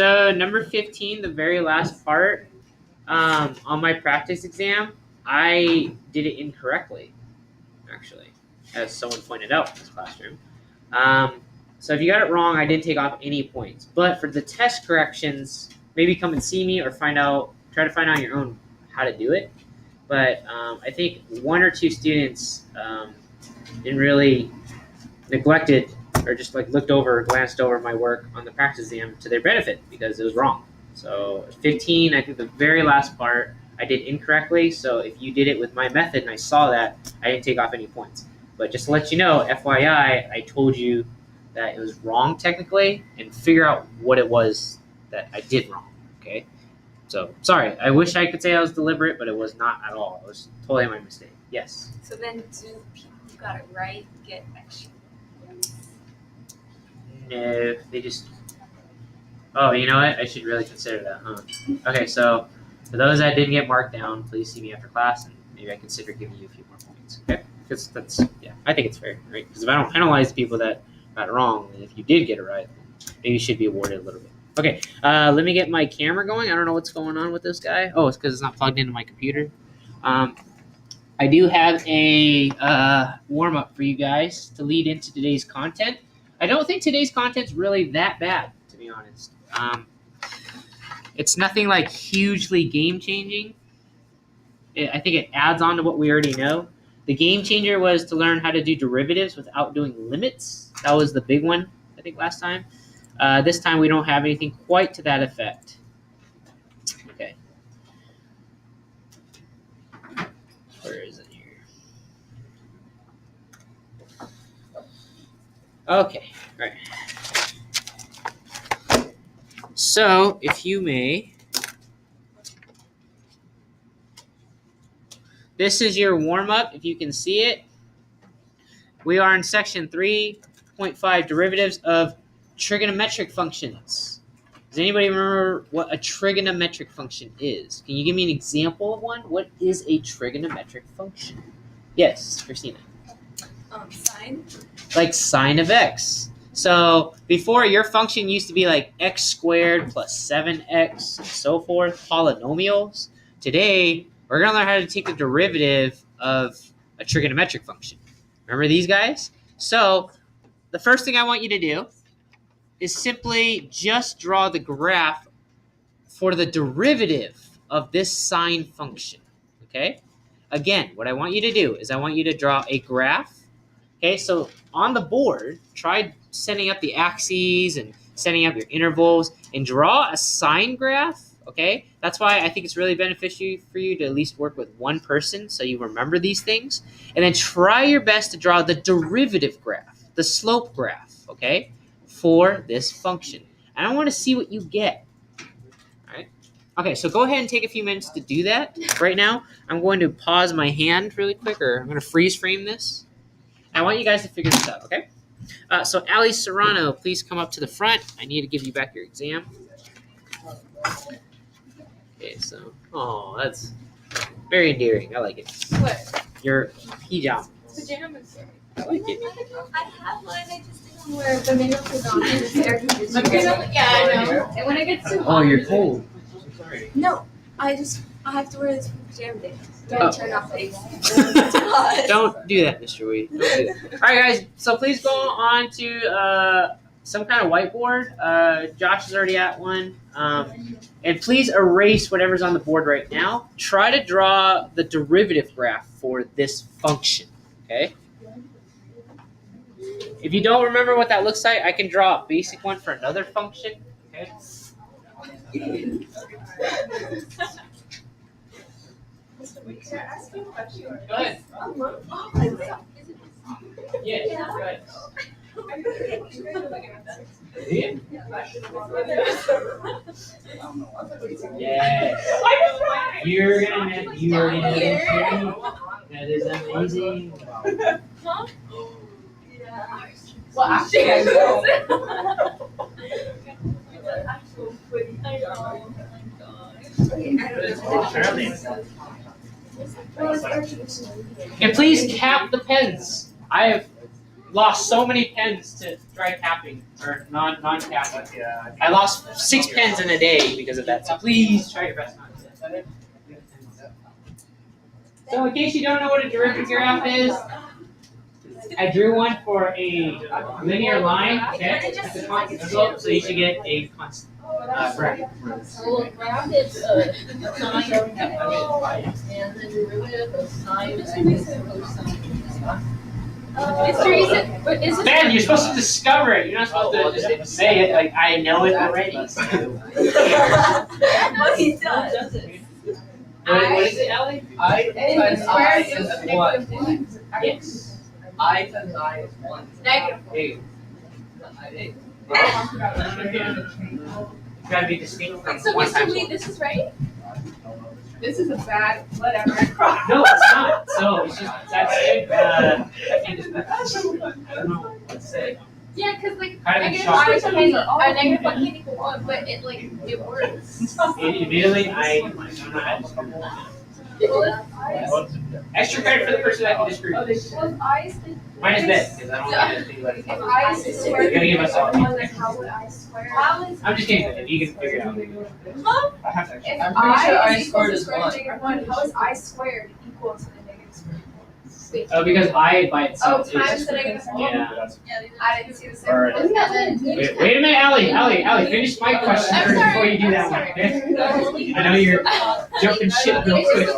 So number 15, the very last part, on my practice exam, I did it incorrectly, actually, as someone pointed out in this classroom. So if you got it wrong, I didn't take off any points. But for the test corrections, maybe come and see me or try to find out on your own how to do it. But I think one or two students didn't really neglected or just like looked over or glanced over my work on the practice exam to their benefit because it was wrong. So 15, I think the very last part I did incorrectly. So if you did it with my method and I saw that, I didn't take off any points. But just to let you know, FYI, I told you that it was wrong technically and figure out what it was that I did wrong, okay? So, sorry, I wish I could say I was deliberate, but it was not at all. It was totally my mistake. Yes? So then do people who got it right get extra points? No, they just... Oh, you know what? I should really consider that, huh? Okay, so for those that didn't get marked down, please see me after class, and maybe I consider giving you a few more points, okay? Because that's, yeah, I think it's fair, right? Because if I don't penalize the people that got it wrong, and if you did get it right, maybe you should be awarded a little bit. Okay, let me get my camera going. I don't know what's going on with this guy. Oh, it's because it's not plugged into my computer. I do have a warm-up for you guys to lead into today's content. I don't think today's content's really that bad, to be honest. It's nothing like hugely game-changing. I think it adds on to what we already know. The game changer was to learn how to do derivatives without doing limits. That was the big one, I think, last time. This time we don't have anything quite to that effect. Okay. Where is it here? Okay, all right. So, if you may, this is your warm-up, if you can see it. We are in section 3.5, derivatives of trigonometric functions. Does anybody remember what a trigonometric function is? Can you give me an example of one? What is a trigonometric function? Yes, Christina. Sine. Like sine of x. So before, your function used to be like x squared plus 7x and so forth, polynomials. Today, we're going to learn how to take the derivative of a trigonometric function. Remember these guys? So the first thing I want you to do is simply just draw the graph for the derivative of this sine function, okay? Again, what I want you to do is I want you to draw a graph, okay? So on the board, try setting up the axes and setting up your intervals and draw a sine graph, okay? That's why I think it's really beneficial for you to at least work with one person so you remember these things. And then try your best to draw the derivative graph, the slope graph, okay, for this function. And I want to see what you get. All right. Okay, so go ahead and take a few minutes to do that. Right now, I'm going to pause my hand really quick, or I'm going to freeze frame this. I want you guys to figure this out, okay? So Ali Serrano, please come up to the front. I need to give you back your exam. Okay, so, oh, that's very endearing. I like it. What? Your pajamas. Pajamas. I like it. I have one. I just didn't wear it, but maybe I'll put it on. It's air conditioning. Yeah, I know. And when it gets too hot. Oh, you're cold. I'm sorry. No, I have to wear this for pajama day. Don't turn off the AC. Don't do that, Mr. Wee. Don't do that. All right, guys. So please go on to some kind of whiteboard. Josh is already at one. And please erase whatever's on the board right now. Try to draw the derivative graph for this function, okay? If you don't remember what that looks like, I can draw a basic one for another function, okay? Can I ask you a question? Go ahead. Yeah, go ahead. Yeah. You're gonna you already know this. That is amazing. Huh? Well, actually, I know. And please cap the pens. I have lost so many pens to dry capping or non-capping. Yeah. I lost 6 pens in a day because of that. So please try your best not to. So in case you don't know what a derivative graph is, I drew one for a linear line, okay? That's a constant slope, so you should get a constant graph. So a graph is a sine and the derivative of sine is cosine. Mr. Eason, but is it? Ben, you're supposed to discover it. You're not supposed to just say it like I know it already. What he does. What is it, Ellie? I times I is one. Yes. I times I is 1. Negative. Hey, Hey. gotta be distinct from So one Mr. times Lee, one. this is right? This is a bad, whatever. No, it's not. So it's just that's it. I can't just. I don't know what to say. Yeah, because like Kind of negative shocked. 1 can equal 1, but it works. Admittedly, I don't know how to describe it. Extra credit for the person that can disagree. Well, if I is the Mine is best because I don't want to think about it. if I is the You're square gonna give us all. then how would I square? How is I'm just kidding. If you can figure it out. if I'm pretty sure I is equal squared to is square root 1. of negative 1, how is I squared equal to the negative square root? Wait. Oh, because I by Oh, itself times is. the negative 1? Yeah. I didn't see the same. Alright. And then Wait a minute, Allie, finish my question I'm first sorry, before you do that I'm one, sorry. okay? I know you're jumping ship real quick.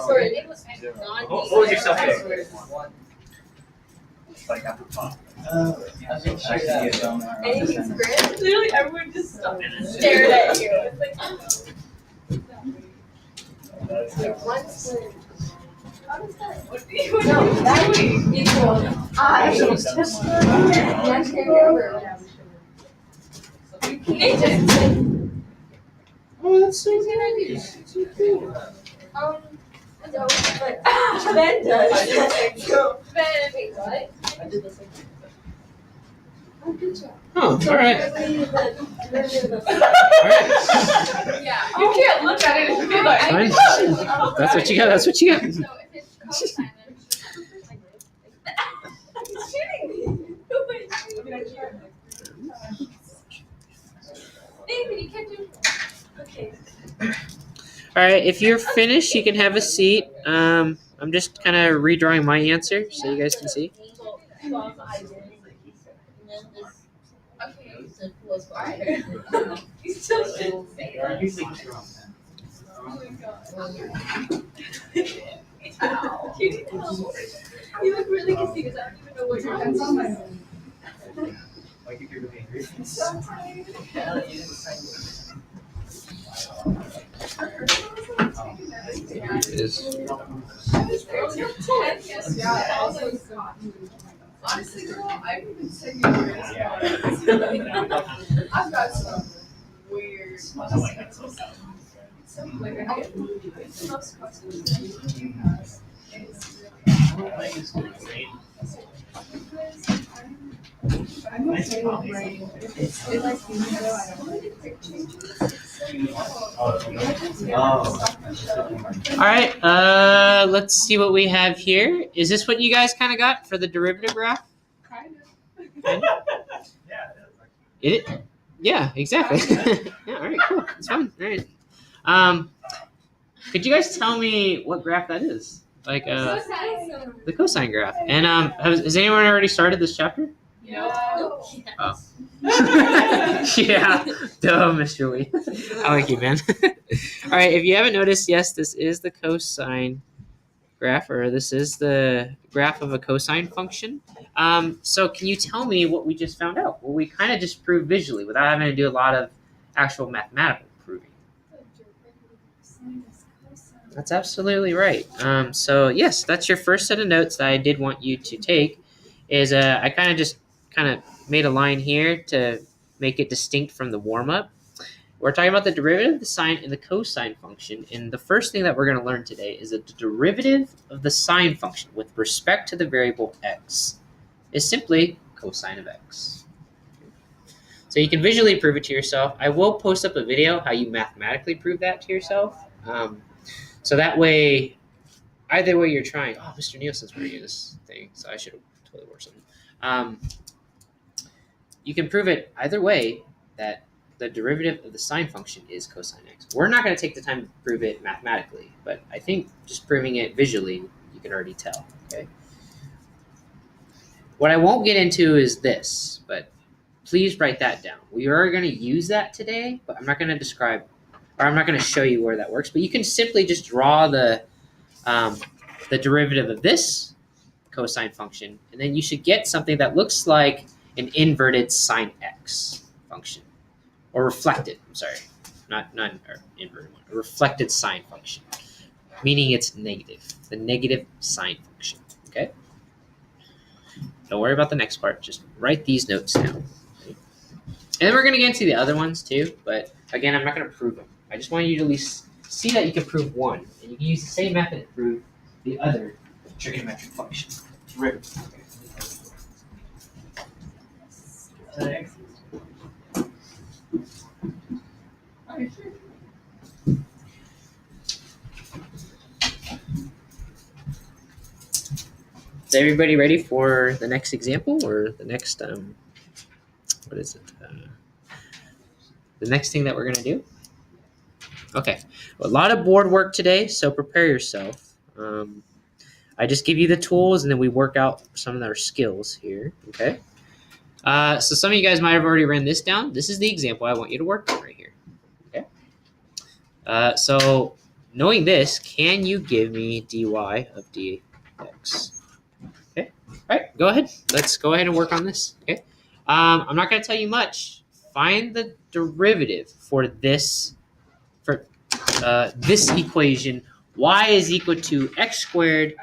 What was your subject? Like at the top. anything's great. Literally everyone just stopped and Stared at you. It's like, one squared. how does that? What do you No, that would equal I. Yes, take over. You can't just. Oh, that's so He's gonna do. No, but Ben does. Ben, wait, what? I did the same thing. Oh, good job. Oh, all right. Yeah. You can't look at it and be like. Fine. That's what you got. That's what you got. So if it's cosine, then He's shooting me. David, you can't do. Okay. All right. If you're finished, you can have a seat. I'm just kind of redrawing my answer so you guys can see. Okay. You still shouldn't say that. You look really confused. I don't even know what you're That's on my doing. Like if you're really angry. Honestly, girl, I've even said you're I've got some weird. Like, I get most questions. I'm okay with writing. It's like, you know, I don't want to quick changes. All right. Let's see what we have here. Is this what you guys kind of got for the derivative graph? Kind Kind of? It? Yeah, exactly. Yeah. All right. Cool. It's fun. All right. Could you guys tell me what graph that is? Like the cosine graph. And has anyone already started this chapter? No. Oh. Yeah. Duh, Mr. Lee. I like you, man. All right. If you haven't noticed, yes, this is the cosine graph, or this is the graph of a cosine function. So can you tell me what we just found out? Well, we kind of just proved visually without having to do a lot of actual mathematical proving. That's absolutely right. So yes, that's your first set of notes that I did want you to take. Is I kind of made a line here to make it distinct from the warm up. We're talking about the derivative of the sine and the cosine function, and the first thing that we're going to learn today is that the derivative of the sine function with respect to the variable x is simply cosine of x. So you can visually prove it to yourself. I will post up a video how you mathematically prove that to yourself. So that way, either way you're trying. Oh, Mr. Nielsen's wearing this thing, so I should have totally worked something. You can prove it either way that the derivative of the sine function is cosine x. We're not going to take the time to prove it mathematically, but I think just proving it visually, you can already tell. Okay. What I won't get into is this, but please write that down. We are going to use that today, but I'm not going to describe, or I'm not going to show you where that works. But you can simply just draw the derivative of this cosine function, and then you should get something that looks like an inverted sine x function, or reflected. I'm sorry, not or inverted one. A reflected sine function, meaning it's negative. The negative sine function. Okay. Don't worry about the next part. Just write these notes down. And then we're going to get into the other ones too. But again, I'm not going to prove them. I just want you to at least see that you can prove one. And you can use the same method to prove the other trigonometric function. Derivative. Is everybody ready for the next example or the next, what is it? The next thing that we're going to do? Okay. A lot of board work today, so prepare yourself. I just give you the tools and then we work out some of our skills here, okay? So some of you guys might have already written this down. This is the example I want you to work on right here, okay? So knowing this, can you give me dy of dx? Okay, all right, go ahead. Let's go ahead and work on this, okay? I'm not going to tell you much. Find the derivative for this equation. Y is equal to x squared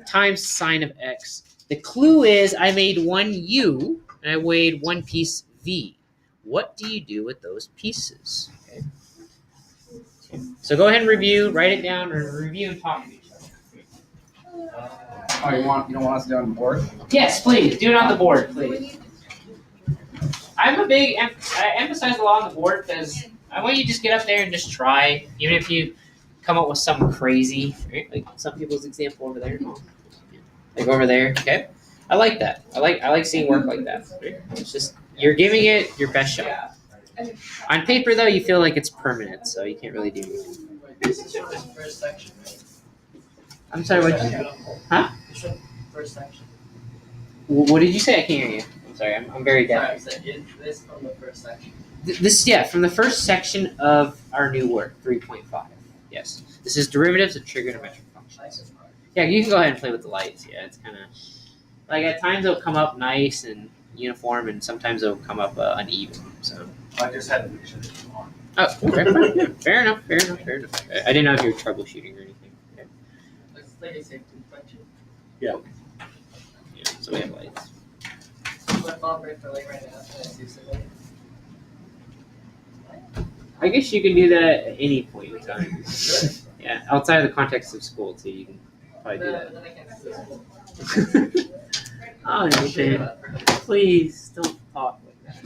times sine of x. The clue is I made one u and I weighed one piece v. What do you do with those pieces? Okay. So go ahead and review, write it down, or review and talk to each other. Oh, you don't want us to do it on the board? Yes, please do it on the board, please. I emphasize a lot on the board because I want you to just get up there and just try, even if you come up with something crazy, right? Like some people's example over there. Like over there, okay? I like that. I like seeing work like that. Right? It's just you're giving it your best shot. On paper though, you feel like it's permanent, so you can't really do anything. This is the first section, right? I'm sorry, what did you say? Huh? First section. What did you say? I can't hear you. I'm sorry, I'm very Sorry, I deaf. said this from the first section. From the first section of our new work, 3.5. Yes. This is derivatives of trigonometric functions. Yeah, you can go ahead and play with the lights. Yeah, it's kind of like at times it'll come up nice and uniform, and sometimes it'll come up uneven. So. I just had to make sure that you on. Oh, okay, fair enough. I didn't know if you were troubleshooting or anything. Okay. Let's take a safety function. Yeah, so we have lights. My phone break for like right now. Can I see something? I guess you can do that at any point in time. Yeah, outside of the context of school too, you can probably do No, that. but then I can't see this. Oh, Nathan, please don't talk like that.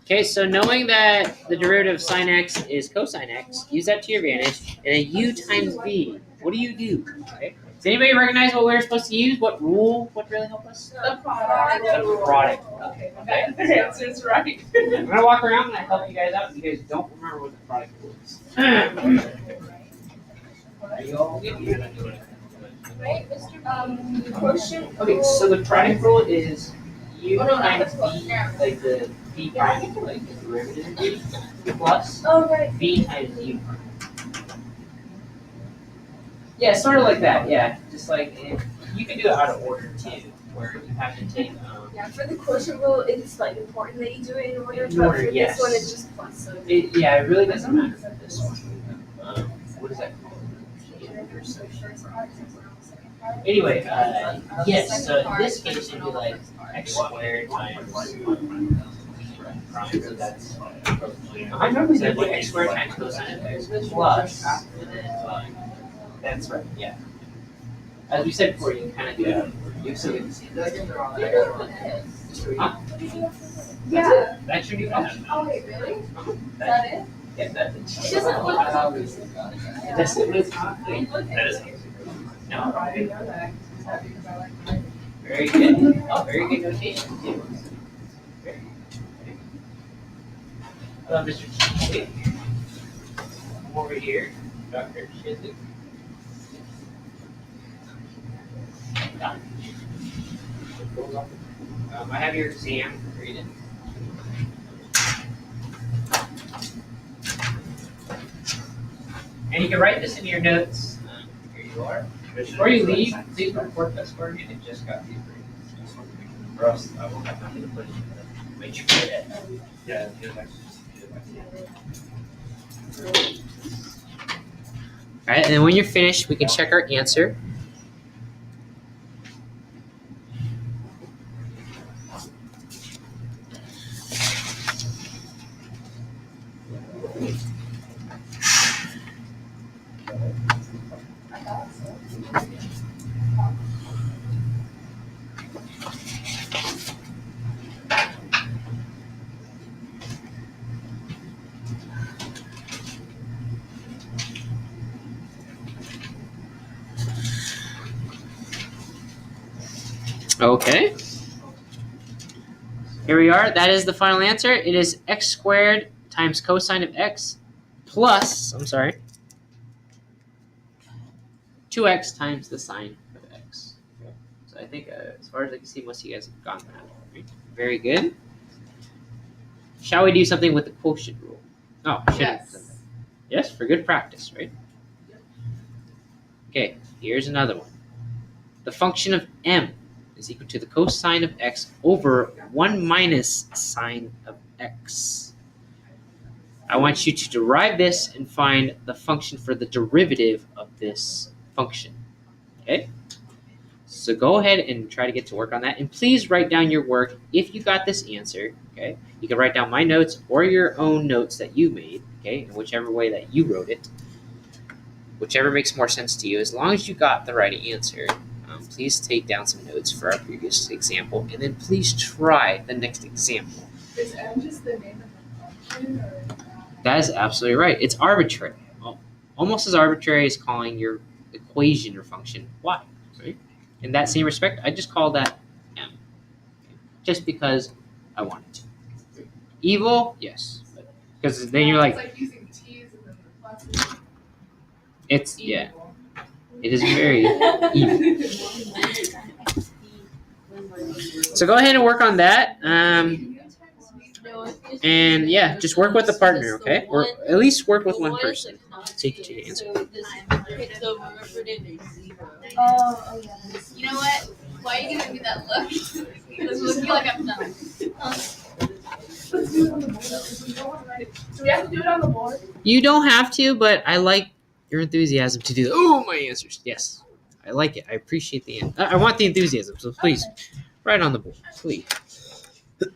Okay, so knowing that the derivative of sine x is cosine x, use that to your advantage, and then u times v. What do you do? Okay. Does anybody recognize what we're supposed to use? What rule would really help us? The product. The product. Okay, that answer's right. I'm gonna walk around and I help you guys out. You guys don't remember what the product rule is. Right, Mr. Quotient. Okay, so the product rule is u Oh, no, times that's v, like the v prime, like the derivative of v, plus Oh, right. v times u prime. Yeah, sort of like that. Yeah, just like you can do it out of order too, where you have to take. Yeah, for the quotient rule, it's like important that you do it in order, In but order, for yes. this one, it's just plus. So It really doesn't matter for this one. What is that called? Anyway, yes. So in this case, it'd be like x squared times. So that's. I remember that like x squared times cosine of x plus. And then, that's right. Yeah. As we said before, you can kind of do that. You still get to see that. Huh? yeah. That should be fine. Oh wait, really? Is that it? Yeah, that's it. It doesn't look. That's it. That is. No. I didn't know that. Is that because I like writing? Very good. Oh, very good notation too. Very good. Hello, Mr. Chiswick. Come over here, Dr. Chiswick. I have your exam. Read it. And you can write this in your notes. Here you are. Before you leave, please report this for me. It just got deeper. Or else I will have nothing to put in the way you put it. Yeah, all right, and then when you're finished, we can check our answer. Okay. Here we are. That is the final answer. It is x squared times cosine of x plus, 2x times the sine of x. Okay. So I think, as far as I can see, most of you guys have gotten that. Right? Very good. Shall we do something with the quotient rule? Oh, I should have done that. Yes, for good practice, right? Okay, here's another one. The function of m is equal to the cosine of x over 1 minus sine of x. I want you to derive this and find the function for the derivative of this function. Okay? So go ahead and try to get to work on that. And please write down your work if you got this answer. Okay? You can write down my notes or your own notes that you made. Okay? In whichever way that you wrote it. Whichever makes more sense to you. As long as you got the right answer. Please take down some notes for our previous example, and then please try the next example. Is M just the name of the function? Or That is absolutely right. It's arbitrary. Almost as arbitrary as calling your equation or function y. Right? In that same respect, I just call that m. Just because I wanted to. Evil? Yes. Because then you're it's like, like using T's and then the pluses. it's, yeah. It is very evil. So go ahead and work on that. And yeah, just work with a partner, okay? Or at least work with one person. Take to your answer. Oh, yeah. You know what? Why are you giving me that look? It's looking like I'm done. Let's do it on the board. Do we have to do it on the board? You don't have to, but I like your enthusiasm to do that. Oh, my answers. Yes. I like it. I appreciate the answer. I want the enthusiasm, so please write on the board. Please. It's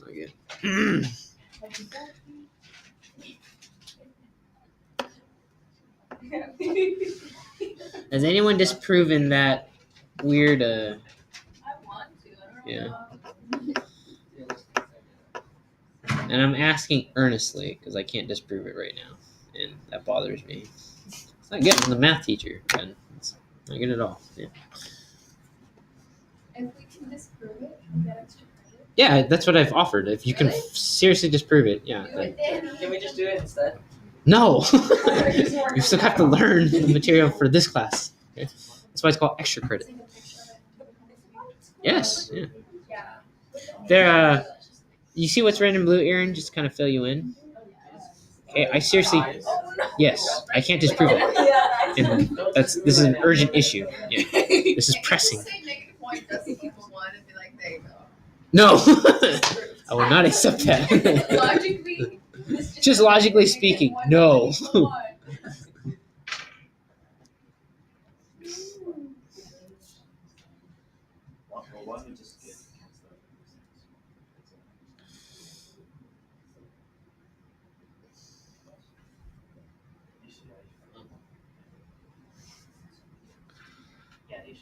not good. Has anyone disproven that weird, I want to. I don't know. yeah. And I'm asking earnestly because I can't disprove it right now, and that bothers me. It's not good. I'm the math teacher, and it's not good at all. Yeah. If we can disprove it, we get extra credit. Yeah, that's what I've offered. If you can Really? seriously disprove it, yeah. Do it, Danny. Can we just do it instead? No, you still have to learn the material for this class. Okay? That's why it's called extra credit. Yes, yeah. There. You see what's red and blue, Aaron? Just to kind of fill you in. Okay, I seriously. Yes, I can't disprove it. And this is an urgent issue. Yeah, this is pressing. Say negative point, that's what people want, and be like, there you go. No, I will not accept that. Logically, Just logically speaking, no.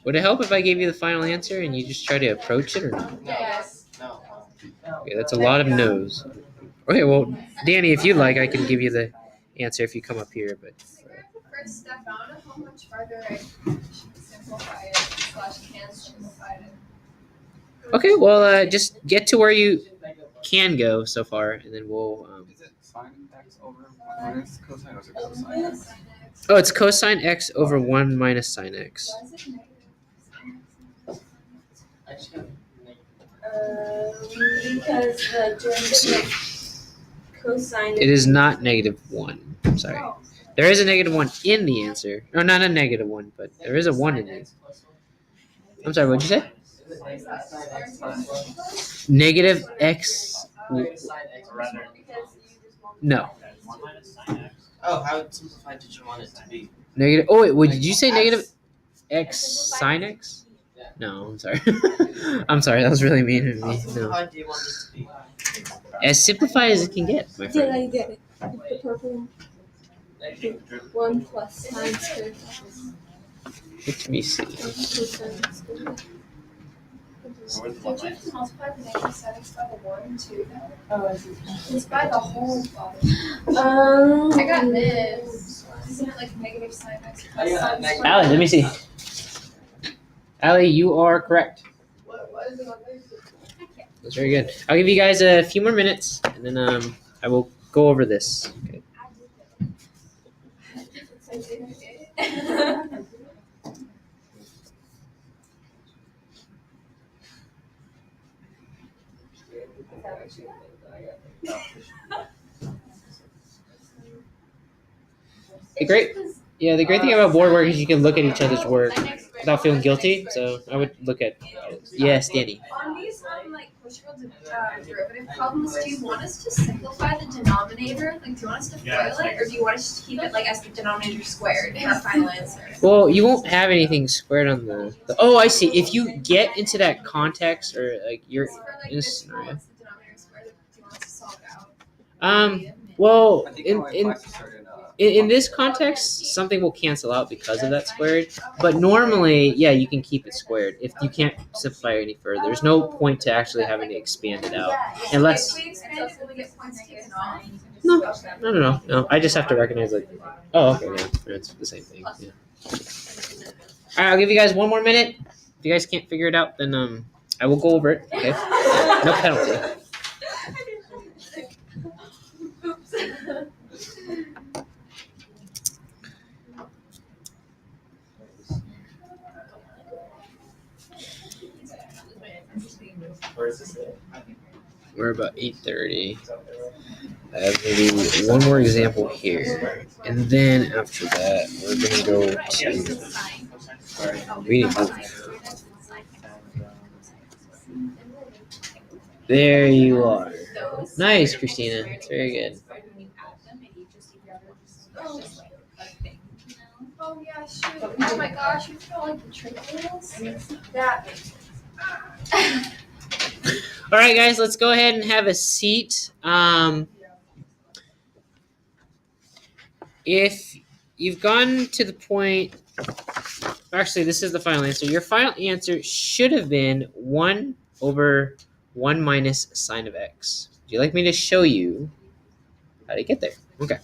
Would it help if I gave you the final answer and you just try to approach it or not? Yes. No. Okay, that's a lot of no's. Okay, well, Danny, if you'd like, I can give you the answer if you come up here. But The first step, I don't know how much farther I should simplify it / can simplify it. okay, well, just get to where you can go so far, and then we'll. Is it sine x over 1 minus cosine or is it cosine x? Oh, it's cosine x over 1 minus sine x. Why is it negative? I just got Because the derivative of cosine. It is not -1. I'm sorry. There is a -1 in the answer. No, not a -1, but there is a 1 in there. I'm sorry, what'd you say? Negative x. No. Oh, how simplified did you want it to be? Negative. Oh, wait, did you say negative x sine x? No, I'm sorry. I'm sorry, that was really mean of How me. No. simplified do you want this to be? As simplified as it can get, my Did friend. I get it? The purple 1 plus sine squared. Let me see. Cosine squared. Did you have to multiply the negative sin x by the 1 too? Oh, I see. It's by the whole bottom. I got this. Isn't it like negative sin x plus sin squared? Allie, let me see. Allie, you are correct. What is it on this? That's very good. I'll give you guys a few more minutes, and then I will go over this. Okay. The great thing about board work is you can look at each other's work without feeling guilty. So I would look at yes, Danny. On these like quotient derivative problems, do you want us to simplify the denominator? Like, do you want us to FOIL it, or do you want us to keep it like as the denominator squared in our final answer? Well, you won't have anything squared on the. Oh, I see. If you get into that context or like you're For like in a this scenario. one, what's the denominator squared? Do you want us to solve it out? Well, I think in only in applies to certain, in this context, something will cancel out because of that squared. But normally, yeah, you can keep it squared if you can't simplify it any further. There's no point to actually having to expand it out. Unless If we expand it, will we get points taken off? no. I just have to recognize like, oh, okay, yeah, it's the same thing. Yeah. All right, I'll give you guys one more minute. If you guys can't figure it out, then I will go over it. Okay, no penalty. Where is this? We're about 8:30. I have maybe one more example here, and then after that, we're gonna go to reading book. There you are. Nice, Christina. It's very good. Oh yeah, shoot. Oh my gosh, you feel like the triggers? That. All right, guys, let's go ahead and have a seat. If you've gone to the point, actually, this is the final answer. Your final answer should have been 1 over 1 minus sine of x. Would you like me to show you how to get there? Okay.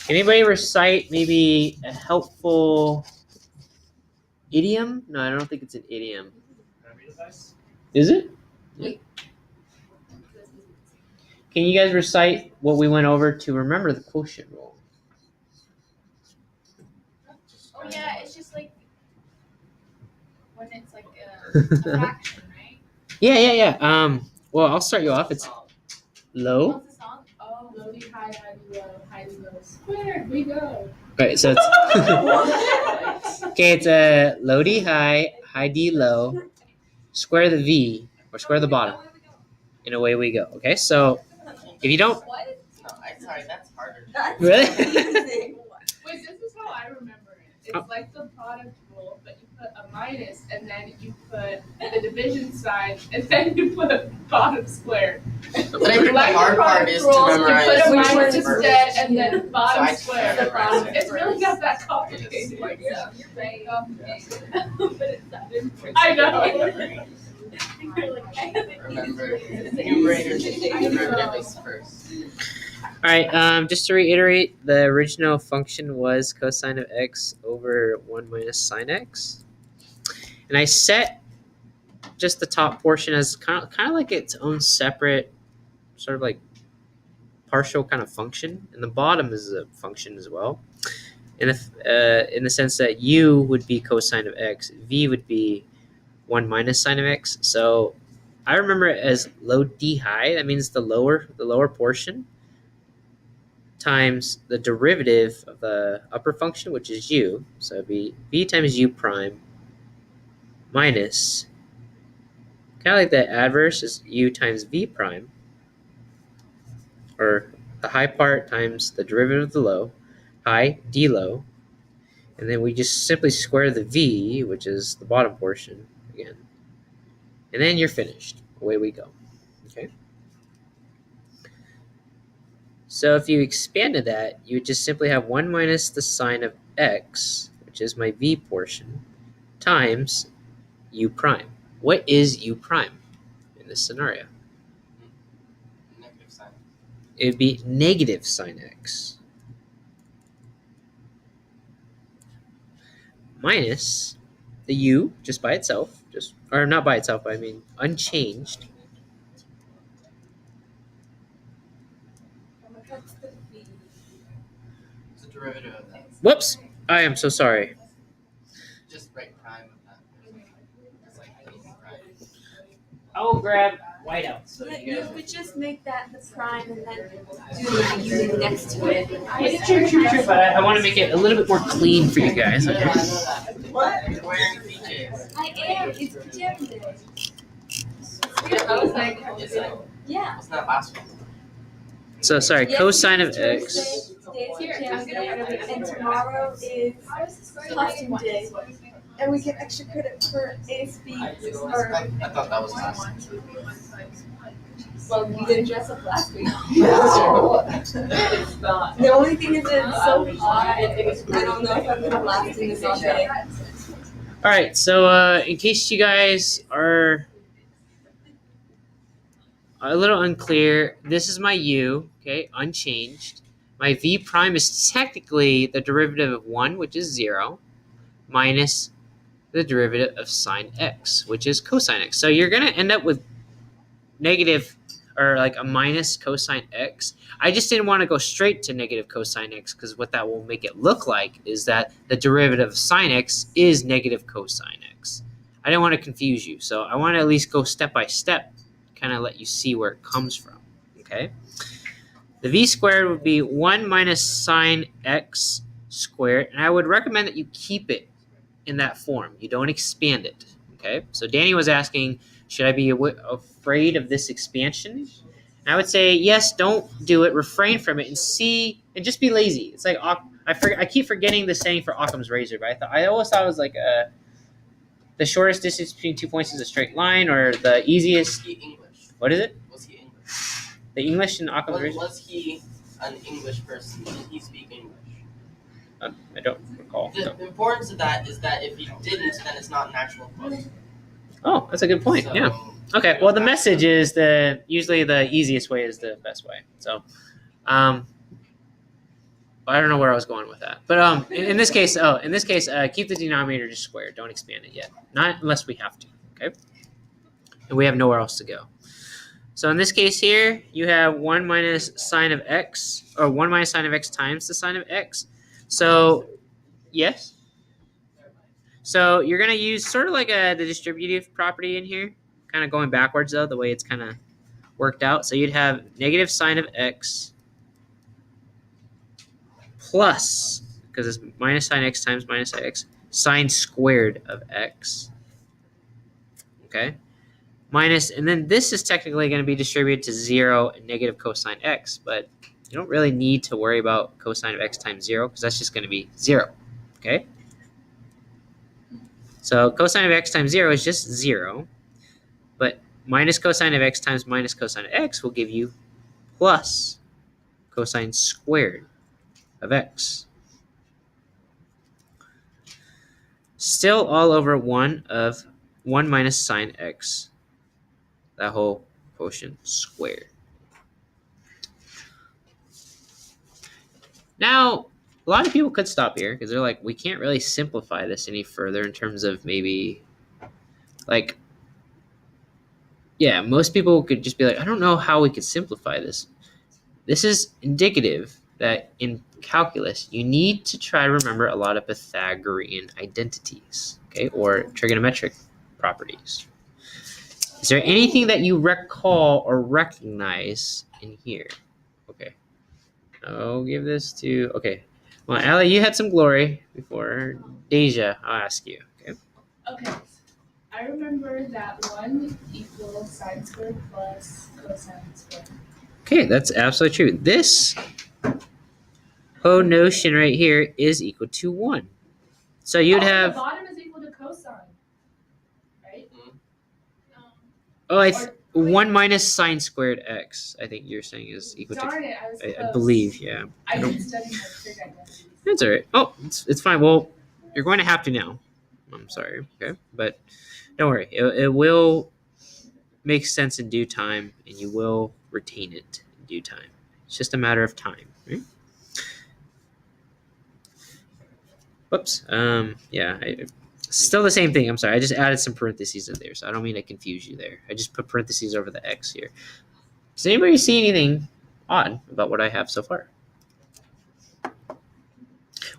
Can anybody recite maybe a helpful idiom? No, I don't think it's an idiom. Is it? Yeah. Can you guys recite what we went over to remember the quotient rule? Oh yeah, it's just like when it's like a fraction, right? Yeah. Well, I'll start you off. It's low. What's the song? Oh, Low D high, high D low, high D low. Square, we go. Okay, so it's okay. It's a low D high, high D low. Square the V or square the bottom, and away we go. Okay, so if you don't what? No, I'm sorry, that's harder. really, Wait, this is how I remember it. It's like the product rule, but you put a minus and then you put the division sign and then you put bottom square. But I think the hard part is to memorize. You put a Which minus one is instead and then bottom So I square. can't memorize it. It's really not that complicated. Yeah, you're right. But it's not important. I know. Remember, numerator to derivative is first. All right, just to reiterate, the original function was cosine of x over 1 minus sine x. And I set just the top portion as kind of like its own separate sort of like partial kind of function. And the bottom is a function as well. In the sense that u would be cosine of x, v would be 1 minus sine of x. So I remember it as low d high. That means the lower portion times the derivative of the upper function, which is u. So it'd be v times u prime minus, kind of like the adverse is u times v prime, or the high part times the derivative of the low, high d low, and then we just simply square the v, which is the bottom portion again, and then you're finished. Away we go. Okay. So if you expanded that, you would just simply have 1 minus the sine of x, which is my v portion, times u prime. What is u prime in this scenario? Negative sign. It would be negative sine x minus the u just by itself, or not by itself, but I mean unchanged, It's the derivative of that. whoops, I am so sorry. Just write prime of that. It's like prime. I'll grab whiteout. So Yeah, you you guys. could just make that the prime and then do the u next to it. True, but I want to make it a little bit more clean for you guys. I know Okay. that. What? You're wearing PJs. I am. It's pajama day. I was like, It's like, Yeah. what's that last one? So sorry, Yes, cosine of Tuesday, x. Today's pajama day, and tomorrow is costume day. And we get extra credit for ASB. Or, I thought that was last one. well, you didn't dress up last week. It's not. The only thing is that it's so hot. I don't know if I'm gonna last in this all day. All right, so in case you guys are a little unclear, this is my u, okay, unchanged. My v prime is technically the derivative of 1, which is 0, minus the derivative of sine x, which is cosine x. So you're going to end up with negative, or like a minus cosine x. I just didn't want to go straight to negative cosine x, because what that will make it look like is that the derivative of sine x is negative cosine x. I didn't want to confuse you, so I want to at least go step by step, kind of let you see where it comes from, okay? The v squared would be 1 minus sine x squared, and I would recommend that you keep it in that form. You don't expand it, okay? So Danny was asking, should I be afraid of this expansion? And I would say, yes, don't do it. Refrain from it and see, and just be lazy. It's like, I keep forgetting the saying for Occam's razor, but I always thought it was like the shortest distance between 2 points is a straight line, or the easiest. Was he English? What is it? Was he English? The English in Occam's razor? Was he an English person? Did he speak English? I don't recall. No. The importance of that is that if he didn't, then it's not an actual quote. Oh, that's a good point. So, Yeah. Okay. Well, the message is usually the easiest way is the best way. So, I don't know where I was going with that, but in this case, keep the denominator just squared. Don't expand it yet, not unless we have to. Okay. And we have nowhere else to go. So in this case here, you have 1 minus sine of x, or 1 minus sine of x times the sine of x. So, yes. So you're going to use sort of like the distributive property in here, kind of going backwards though, the way it's kind of worked out. So you'd have negative sine of x plus, because it's minus sine x times minus sine x, sine squared of x. Okay? Minus, and then this is technically going to be distributed to 0 and negative cosine x, but you don't really need to worry about cosine of x times 0, because that's just going to be 0. Okay? So cosine of x times 0 is just 0, but minus cosine of x times minus cosine of x will give you plus cosine squared of x. Still all over 1 minus sine x, that whole quotient squared. Now, a lot of people could stop here because they're like, we can't really simplify this any further in terms of maybe, like, yeah, most people could just be like, I don't know how we could simplify this. This is indicative that in calculus, you need to try to remember a lot of Pythagorean identities, okay, or trigonometric properties. Is there anything that you recall or recognize in here? Okay. I'll give this to, okay. Well, Allie, you had some glory before. Deja, I'll ask you. Okay. Okay. I remember that 1 equals sine squared plus cosine squared. Okay, that's absolutely true. This whole notion right here is equal to 1. So you'd The have, bottom is equal to cosine, right? oh, Or- 1 minus sine squared x, I think you're saying is equal to, Darn it, I was I close. believe, yeah. I didn't study my trig identities. That's all right. Oh, it's fine. Well, you're going to have to now. I'm sorry. Okay, but don't worry. It will make sense in due time, and you will retain it in due time. It's just a matter of time, right? Whoops. Yeah. Still the same thing. I'm sorry. I just added some parentheses in there, so I don't mean to confuse you there. I just put parentheses over the x here. Does anybody see anything odd about what I have so far?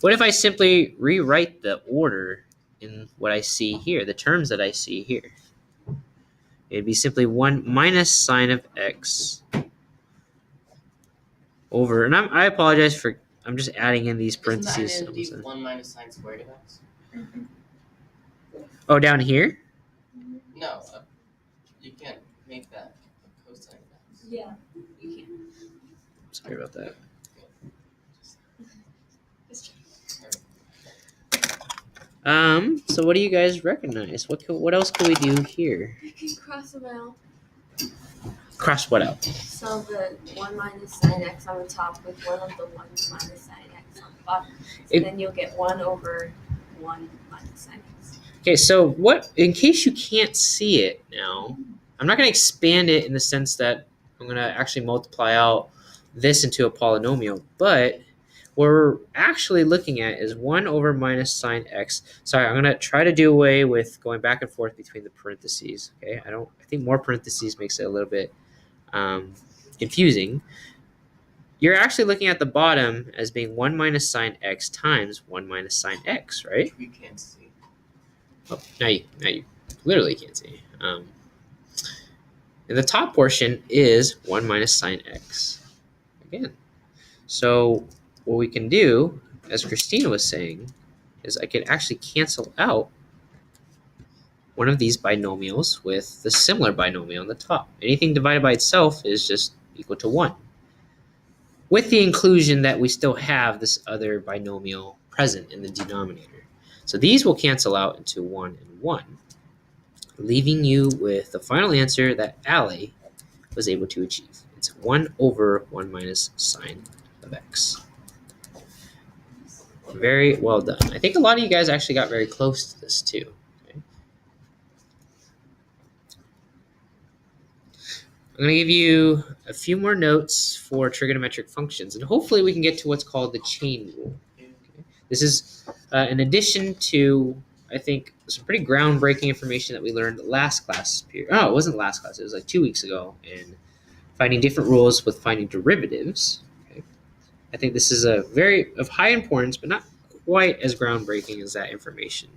What if I simply rewrite the order in what I see here, the terms that I see here? It'd be simply 1 minus sine of x over, and I apologize for, I'm just adding in these parentheses. Isn't that indeed 1 minus sine squared of x? Oh, down here? No, you can't make that a cosine of x. Yeah, you can. Sorry about that. So what do you guys recognize? What else can we do here? You can cross them out. Cross what out? So the 1 minus sine x on the top with one of the 1 minus sine x on the bottom. So then you'll get 1 over 1 minus sine x. Okay, so what, in case you can't see it now, I'm not going to expand it in the sense that I'm going to actually multiply out this into a polynomial, but what we're actually looking at is 1 over minus sine x. Sorry, I'm going to try to do away with going back and forth between the parentheses. Okay, I think more parentheses makes it a little bit confusing. You're actually looking at the bottom as being 1 minus sine x times 1 minus sine x, right? We can't see. Oh, now you literally can't see. And the top portion is 1 minus sine x. Again. So what we can do, as Christina was saying, is I could actually cancel out one of these binomials with the similar binomial on the top. Anything divided by itself is just equal to 1. With the inclusion that we still have this other binomial present in the denominator. So these will cancel out into 1 and 1, leaving you with the final answer that Allie was able to achieve. It's 1 over 1 minus sine of x. Very well done. I think a lot of you guys actually got very close to this too. Okay. I'm going to give you a few more notes for trigonometric functions, and hopefully we can get to what's called the chain rule. Okay. This is in addition to, I think, some pretty groundbreaking information that we learned last class period. Oh, it wasn't last class. It was like 2 weeks ago, and finding different rules with finding derivatives. Okay. I think this is a very of high importance, but not quite as groundbreaking as that information.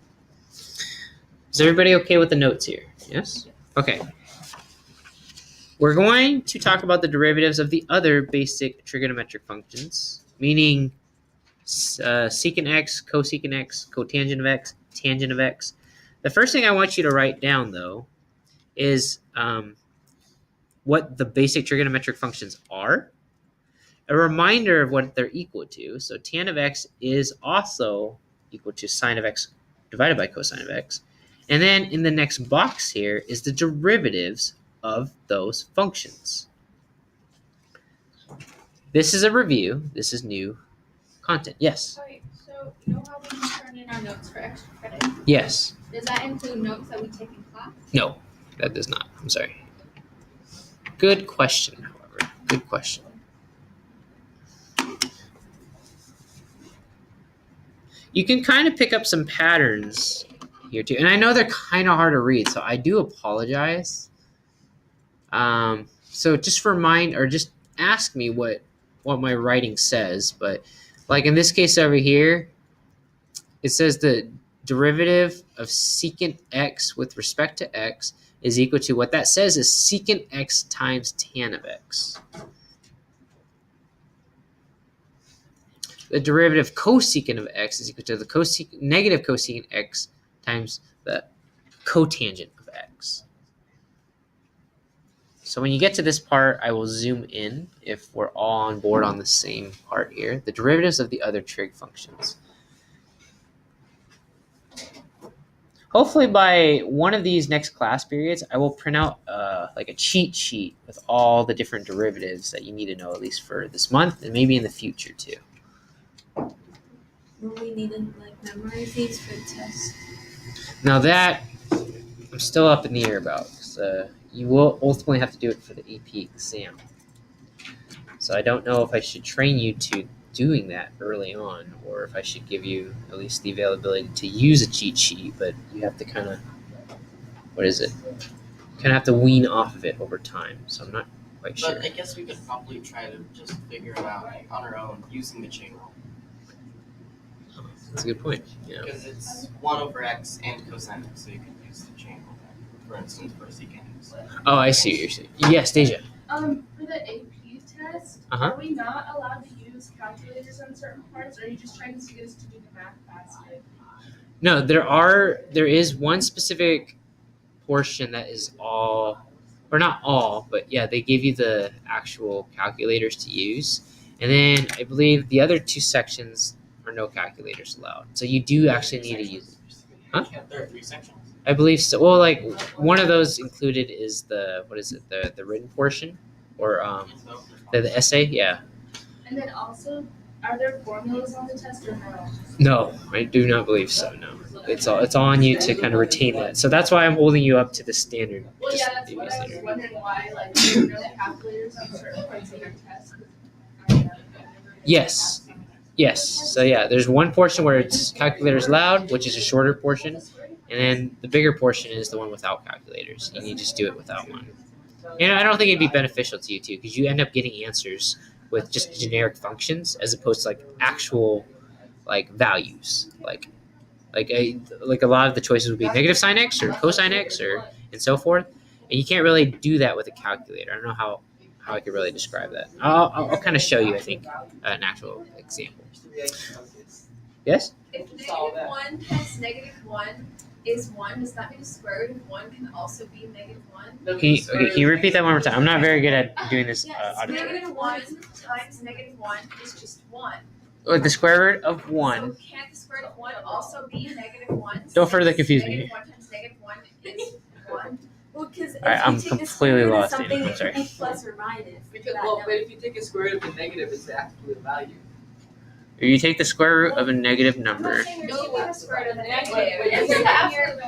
Is everybody okay with the notes here? Yes? Okay. We're going to talk about the derivatives of the other basic trigonometric functions, meaning secant x, cosecant x, cotangent of x, tangent of x. The first thing I want you to write down, though, is what the basic trigonometric functions are, a reminder of what they're equal to. So tan of x is also equal to sine of x divided by cosine of x. And then in the next box here is the derivatives of those functions. This is a review. This is new content. Yes? Okay, so you know how we can turn in our notes for extra credit? Yes. Does that include notes that we take in class? No, that does not. I'm sorry. Good question, however. Good question. you can kind of pick up some patterns here too. And I know they're kind of hard to read, so I do apologize. So just just ask me what my writing says. But like in this case over here, it says the derivative of secant x with respect to x is equal to, what that says is secant x times tan of x. The derivative of cosecant of x is equal to the negative cosecant x times the cotangent of x. So when you get to this part, I will zoom in if we're all on board on the same part here. The derivatives of the other trig functions. Hopefully by one of these next class periods, I will print out like a cheat sheet with all the different derivatives that you need to know, at least for this month and maybe in the future too. Will we need to memorize these for the test? Now that I'm still up in the air about, because you will ultimately have to do it for the AP exam. So I don't know if I should train you to doing that early on, or if I should give you at least the availability to use a cheat sheet, but you have to kind of, have to wean off of it over time. So I'm not quite sure. But I guess we could probably try to just figure it out on our own using the chain rule. That's a good point. Yeah. Because it's 1 over x and cosine x, so you could use the chain rule, for instance, for secant x. Oh, I see what you're saying. Yes, Deja. For the AP test, Uh-huh. are we not allowed to use calculators on certain parts, or are you just trying to get us to do the math faster? No, there is one specific portion that is all, or not all, but yeah, they give you the actual calculators to use. And then I believe the other 2 sections are no calculators allowed. So you do actually need to use it. Huh? There are 3 sections. I believe so. Well, like one of those included is the written portion, or the essay. Yeah. And then also, are there formulas on the test or no? No, I do not believe so. No, it's all on you to kind of retain that. So that's why I'm holding you up to the standard. Well, yeah, that's what I was wondering, why there are no calculators on certain parts of your test. Yes. Yes. So yeah, there's one portion where it's calculators allowed, which is a shorter portion, and then the bigger portion is the one without calculators. And you just do it without one. And I don't think it'd be beneficial to you too, because you end up getting answers with just generic functions as opposed to actual values. Like a lot of the choices would be negative sine x or cosine x and so forth, and you can't really do that with a calculator. I don't know how I could really describe that. I'll kind of show you, I think, an actual example. Yes? If -1 times -1 is 1, does that mean the square root of 1 can also be -1? Can you repeat that one more time? I'm not very good at doing this Yes, auditory. -1 times -1 is just 1. The square root of 1. So can't the square root of 1 also be -1? Don't further confuse me. -1 times -1 is 1. Well, because if I'm you take the completely square root of lost, something, Aiden. I'm it sorry. can be plus or minus. Because, but if you take a square root of a negative, it's the absolute value. If you take the square root of a negative number, No, taking the square root of the negative. It's It's the here.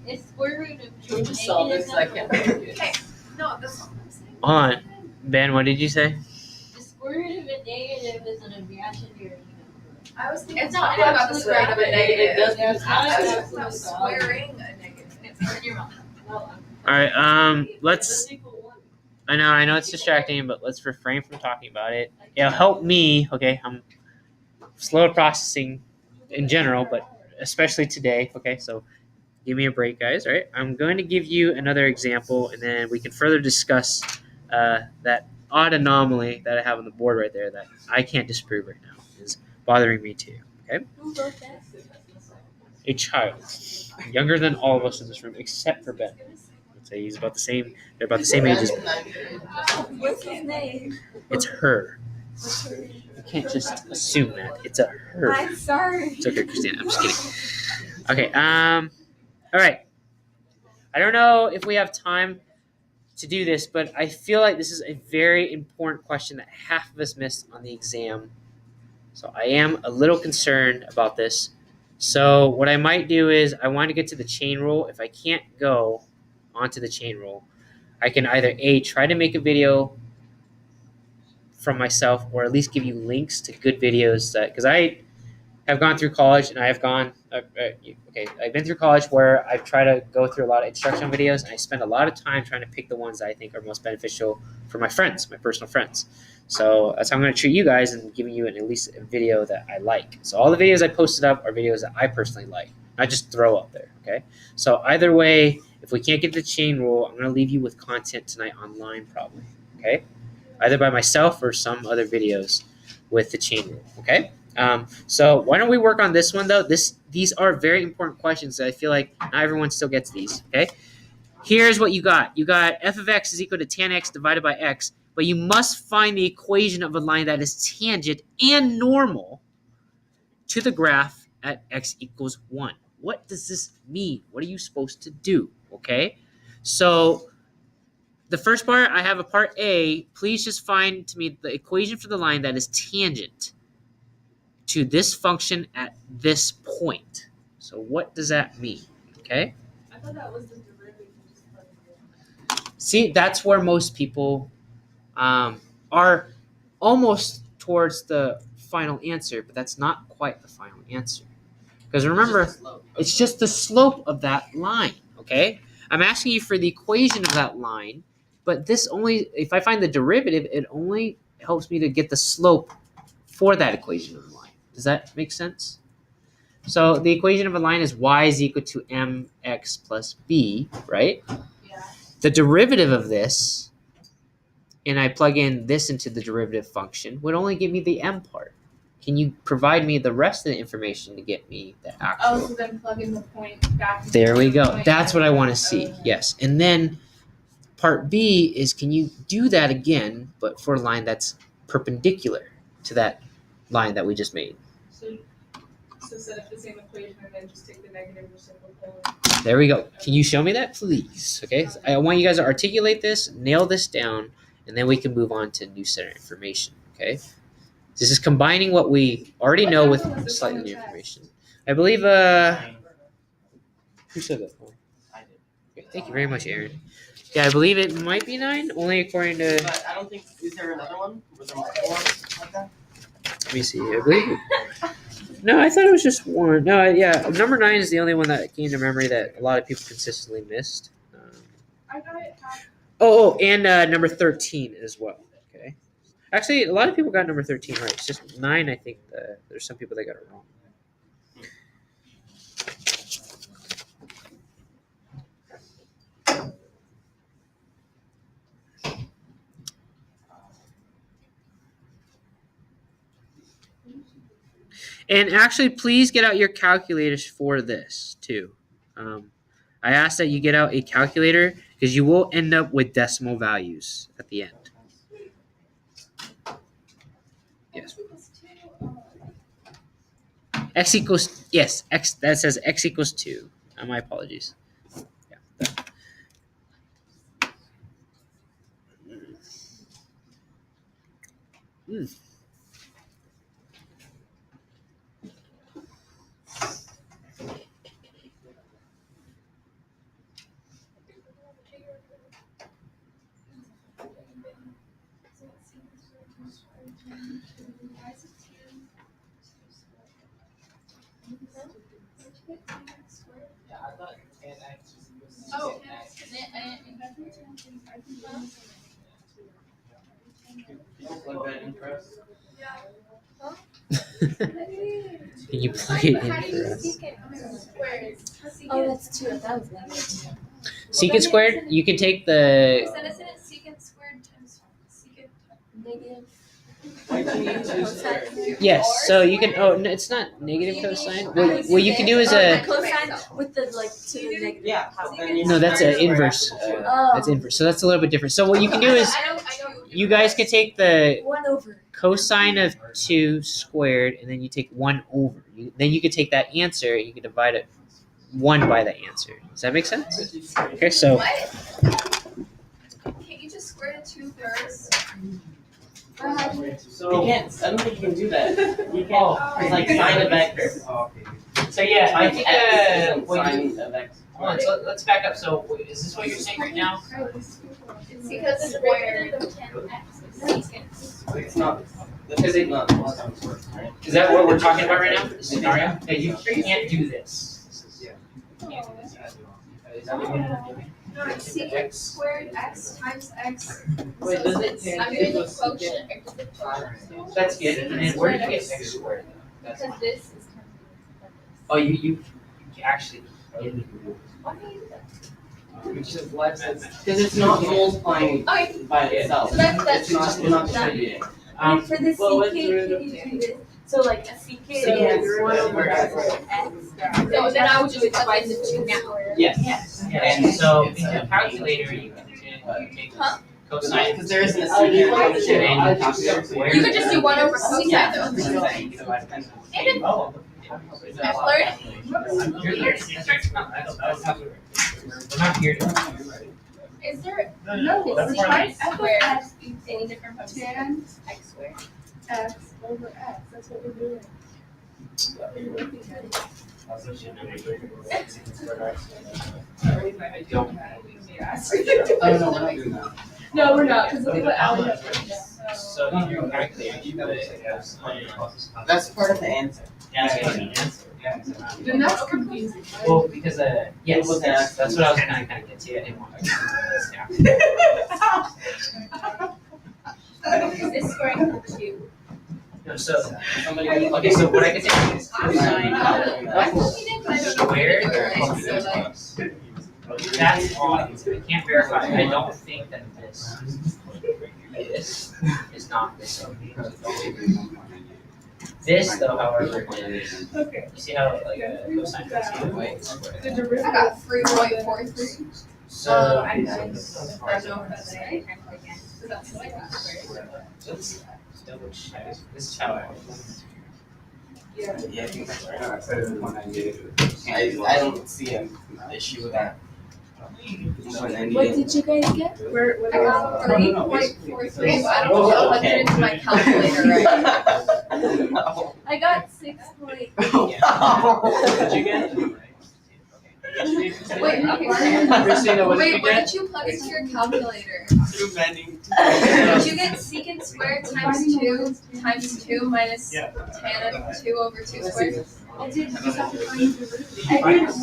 It's square root of Can we just solve this? I can't make it. Okay, no, that's not what I'm saying. hold on. Ben, what did you say? The square root of a negative is an imaginary number. I was thinking It's not about the absolute square root of a value. negative. It does There's it's not I an was absolute. talking about absolute squaring a negative. It's in your mouth. All right. Let's. Doesn't equal 1. I know it's distracting, but let's refrain from talking about it. It'll help me. Okay, I'm slow at processing in general, but especially today. Okay, so give me a break, guys. All right, I'm going to give you another example, and then we can further discuss that odd anomaly that I have on the board right there that I can't disprove right now. Is bothering me too. Okay, Who wrote that? a child younger than all of us in this room except for Ben. I'd say he's about the same. They're about the same age as me. What's his name? It's her. You can't just assume that. It's a her. I'm sorry. It's okay, Christina. I'm just kidding. Okay. All right. I don't know if we have time to do this, but I feel like this is a very important question that half of us missed on the exam. So I am a little concerned about this. So what I might do is I want to get to the chain rule. If I can't go onto the chain rule, I can either try to make a video from myself, or at least give you links to good videos, that because I have gone through college, and I have gone. I've been through college where I've tried to go through a lot of instructional videos, and I spend a lot of time trying to pick the ones that I think are most beneficial for my friends, my personal friends. So that's how I'm going to treat you guys and giving you at least a video that I like. So all the videos I posted up are videos that I personally like, not just throw up there. Okay. So either way, if we can't get the chain rule, I'm going to leave you with content tonight online probably. Okay. Either by myself or some other videos with the chain rule. Okay. So why don't we work on this one though? These are very important questions that I feel like not everyone still gets these. Okay. Here's what you got. You got f of x is equal to tan x divided by x, but you must find the equation of a line that is tangent and normal to the graph at x equals 1. What does this mean? What are you supposed to do? Okay. So the first part, I have a part A. Please just find to me the equation for the line that is tangent to this function at this point. So what does that mean? Okay. I thought that was the derivative. See, that's where most people are almost towards the final answer, but that's not quite the final answer. Because remember, it's just the slope of that line. Okay. I'm asking you for the equation of that line, but this only, if I find the derivative, it only helps me to get the slope for that equation of the line. Does that make sense? So the equation of a line is y is equal to mx plus b, right? Yeah. The derivative of this, and I plug in this into the derivative function, would only give me the m part. Can you provide me the rest of the information to get me the actual? Oh, so then plug in the point back. There we go. Point. That's what I want to see. Yes. And then part B is, can you do that again, but for a line that's perpendicular to that line that we just made? So set up the same equation and then just take the negative reciprocal. There we go. Can you show me that, please? Okay. So I want you guys to articulate this, nail this down, and then we can move on to new set of information. Okay. This is combining what we already know with slightly new information. I believe, who said that? I did. Okay, thank you very much, Aaron. Yeah, I believe it might be 9, only according to. But I don't think. Is there another one? Was there multiple ones like that? Let me see. I believe. No, I thought it was just 1. No, yeah, number 9 is the only one that came to memory that a lot of people consistently missed. I got it. And number 13 as well. Okay. Actually, a lot of people got number 13 right. It's just 9. I think there's some people that got it wrong. And actually, please get out your calculators for this, too. I ask that you get out a calculator because you will end up with decimal values at the end. Yes. X equals, yes, X, that says X equals 2. My apologies. Yeah. Yeah, I thought tan x was equal to Oh, tan x. Don't plug that in for us. Can you plug it in How do you for us? secant squares? Oh, that's 2. That was negative. Secant squared, you can take the. Isn't it secant squared times secant? Negative. Why can't you use cosine? Yes, so you can. Oh, no, it's not negative cosine. What you can do is a. Cosine with the to the negative. Yeah. Then you No, that's an square it inverse. after the That's inverse. So that's a little bit different. So what you can do is I don't. you guys can take the 1 over. cosine of 2 squared, and then you take 1 over. Then you can take that answer, and you can divide it 1 by that answer. Does that make sense? Okay, so What? Can't you just square it 2/3? You can't. I don't think you can do that. You can't. It's like sine of x. Oh, okay. yeah, Times x is what you sine of x. Hold on, so let's back up. So is this what you're saying right now? It's because the square. It's not. Is it- not. Is that what we're talking about right now? The scenario? Hey, you can't do this. You can't do this. Is that what you're doing? No, it's secant squared x times x. Wait, does it take I'm doing the equals quotient. That's good. And then where did you get x squared? That's Because this is oh, you actually. Which is what says. Because it's not multiplying Okay, by itself. so that's It's not, we're not distributing. For the well, what's secant, the root can of you ten? do this? So like a secant So is the root 1 of over x. x. so then I would just plug in the 2 now. Yes. And so in the calculator, you can take Huh? cosine. Because there isn't a Oh, you secant want function to- in I the just- calculator. You could just do 1 over cosine Yeah. though. That's what I'm saying. You divide it by And Oh. I'm learning. You're learning. That's right. That's how we work. We're not here to. Is there No, It's it's secant right. squared X any different from Tan x squared? X over X. That's what we're doing. I don't. Oh, no, we're not doing that. No, we're not, because it's what algebra. So in your calculator, you put That's part of the answer. Then that's confusing. well, because yes, It was that's what I was kind of get to. I didn't want to. Is this squaring for 2? No, so okay, so what I can say is cosine I thought we did, but I don't know squared. what it is, so like. That's all I can't verify. I don't think that this is not this. This though, however, is Okay. you see how like a cosine is The I derivative. got 3.43. so I don't know if that's right. So that's what I got. let's double check this child. Yeah. Yeah, I think that's right. I said it was 198. I don't see an issue with that. What did you guys get? What I got No, no, no. 3.43, but I don't know if I'll put it into my calculator right. No. I got 6 point. Did you get it? Wait, Christina, what did wait, you what get? did you plug into your calculator? Too many. Did you get secant squared times 2 minus tan of 2 over 2 squared? I did You have-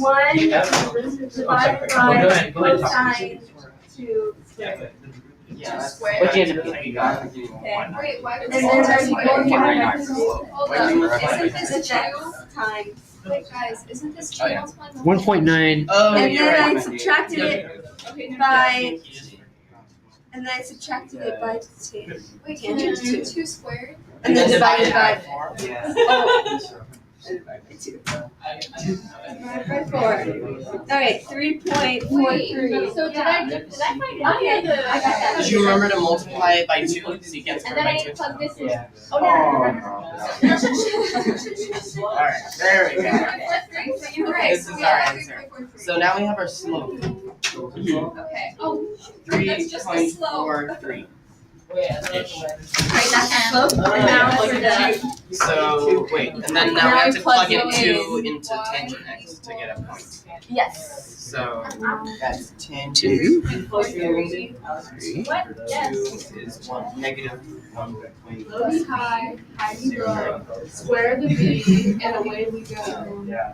1 divided by Go ahead. cosine 2 squared. Yeah, that's Square. What'd you end up getting? Wait, why would And then I'm going to Hold up, isn't this this 2? times. Wait, guys, isn't this 2 Oh, yeah. multiplied by 1.9. Oh, And you're then right. I subtracted it by, and then I subtracted it by two. Wait, can you do 2 squared? And then divided by Yeah. by 4. Okay, 3.43. So did I find out? Okay, I got that. Did you remember to multiply it by 2? So you get And squared then by I need 2? to plug this in. Yeah. Oh, no. Alright, there we go. You're right. This is our answer. So now we have our slope. Okay. Oh, that's just the slope. 3.43. Right, that's the slope. And now for the, So wait, and then now we have to plug in 2 into tangent x to get a point. yes. So that's tangent 2 What? Yes. is 1 negative 1.0. Low is high, high is low, square the b, and away we go.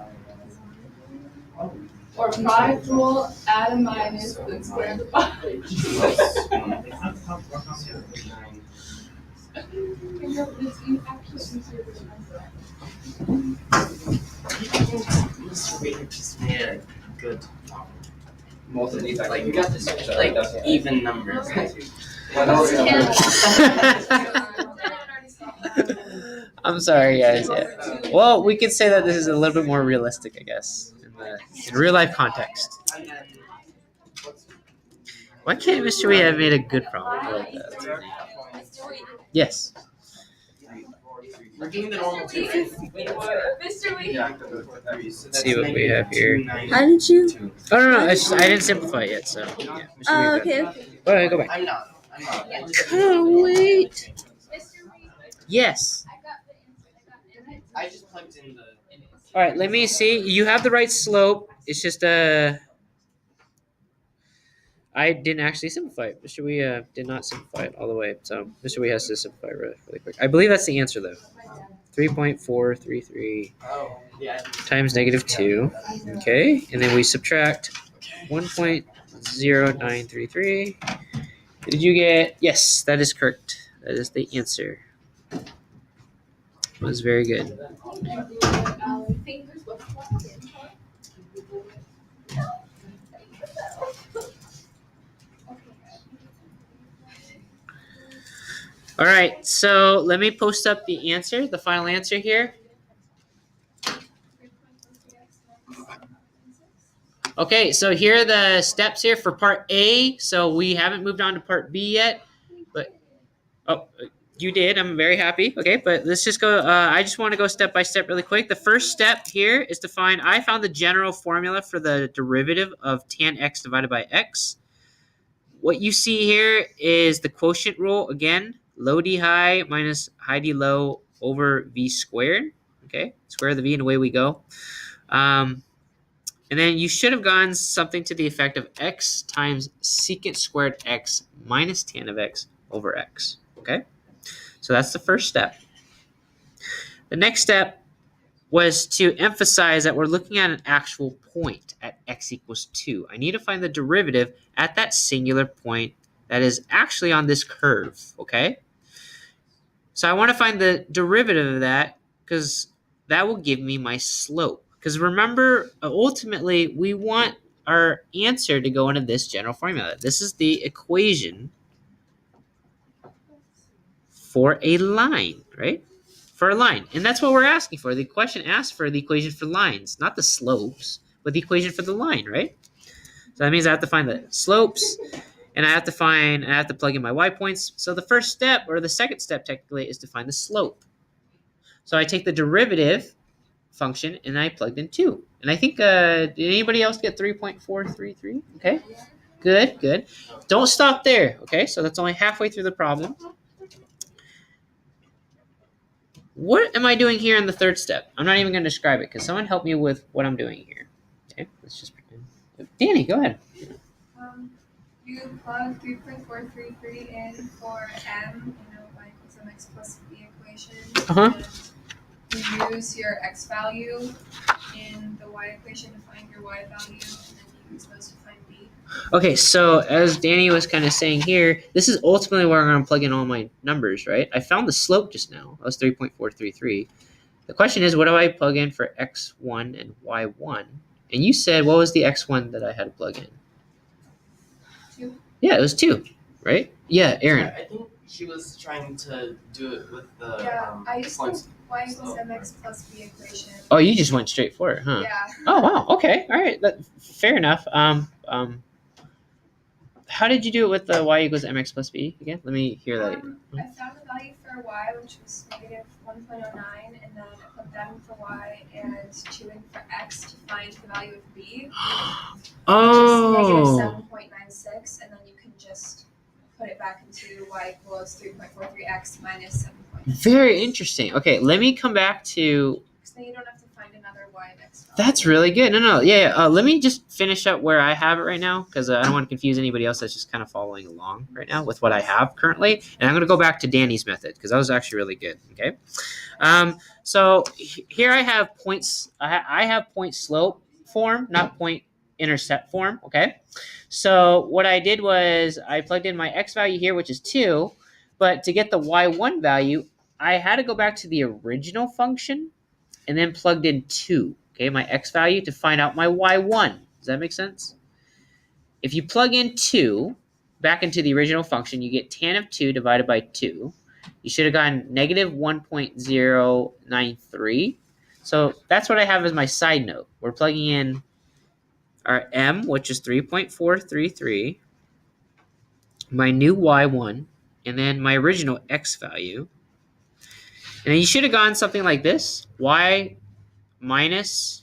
Or product rule, add a minus, then square the body. Mr. Reader just made a good Most of these like actually. you got this like even numbers. I'm sorry, guys. Yeah. Well, we could say that this is a little bit more realistic, I guess, in real life context. Why can't Mr. Wee have made a good problem like that? Yes. We're doing the normal 2. Mr. Lee. Let's see what we have here. How did you? Oh no, I didn't simplify it yet, so yeah. Oh, okay. Go ahead, go back. I'm not. Can't wait. Yes. I just plugged in the. All right, let me see. You have the right slope. It's just I didn't actually simplify it. Mr. Wee did not simplify it all the way. So Mr. Wee has to simplify it really, really quick. I believe that's the answer though. 3.433 Oh, yeah. times negative 2. Okay, and then we subtract 1.0933. Did you get? Yes, that is correct. That is the answer. That was very good. All right, so let me post up the answer, the final answer here. Okay, so here are the steps here for part A. So we haven't moved on to part B yet, but you did. I'm very happy. Okay, but let's just go. I just want to go step by step really quick. The first step here is to find. I found the general formula for the derivative of tan x divided by x. What you see here is the quotient rule again. Low d high minus high d low over v squared. Okay, square the v and away we go. And then you should have gone something to the effect of x times secant squared x minus tan of x over x. Okay, so that's the first step. The next step was to emphasize that we're looking at an actual point at x equals 2. I need to find the derivative at that singular point that is actually on this curve, okay? So I want to find the derivative of that because that will give me my slope. Because remember, ultimately, we want our answer to go into this general formula. This is the equation for a line, right? For a line. And that's what we're asking for. The question asks for the equation for lines, not the slopes, but the equation for the line, right? So that means I have to find the slopes, and I have to plug in my y points. So the first step, or the second step technically, is to find the slope. So I take the derivative function and I plugged in 2. And I think, did anybody else get 3.433? Okay, good. Don't stop there, okay? So that's only halfway through the problem. What am I doing here in the third step? I'm not even going to describe it because someone help me with what I'm doing here. Okay, let's just pretend. Danny, go ahead. You plug 3.433 in for m, y equals mx plus b equation. Uh-huh. And you use your x value in the y equation to find your y value, and then you use those to find b. Okay, so as Danny was kind of saying here, this is ultimately where I'm going to plug in all my numbers, right? I found the slope just now. That was 3.433. The question is, what do I plug in for x1 and y1? And you said, what was the x1 that I had to plug in? 2. Yeah, it was 2, right? Yeah, Aaron. I think she was trying to do it with the I used points. the y equals mx plus b equation. Oh, you just went straight for it, huh? Yeah. Oh, wow. Okay. All right. Fair enough. How did you do it with the y equals mx plus b again? Let me hear that. I found the value for y, which was negative 1.09, and then I put that in for y and 2 in for x to find the value of b, Oh. which is negative 7.96, and then you can just put it back into y equals 3.43x minus 7.96. Very interesting. Okay, let me come back to. So then you don't have to find another y and x value. That's really good. No. Yeah. Let me just finish up where I have it right now because I don't want to confuse anybody else that's just kind of following along right now with what I have currently. And I'm going to go back to Danny's method because that was actually really good. Okay. So here I have points. I have point slope form, not point intercept form. Okay. So what I did was I plugged in my x value here, which is 2. But to get the y1 value, I had to go back to the original function and then plugged in 2, okay, my x value to find out my y1. Does that make sense? If you plug in 2 back into the original function, you get tan of 2 divided by 2. You should have gotten negative 1.093. So that's what I have as my side note. We're plugging in our m, which is 3.433, my new y1, and then my original x value. And then you should have gone something like this. Y minus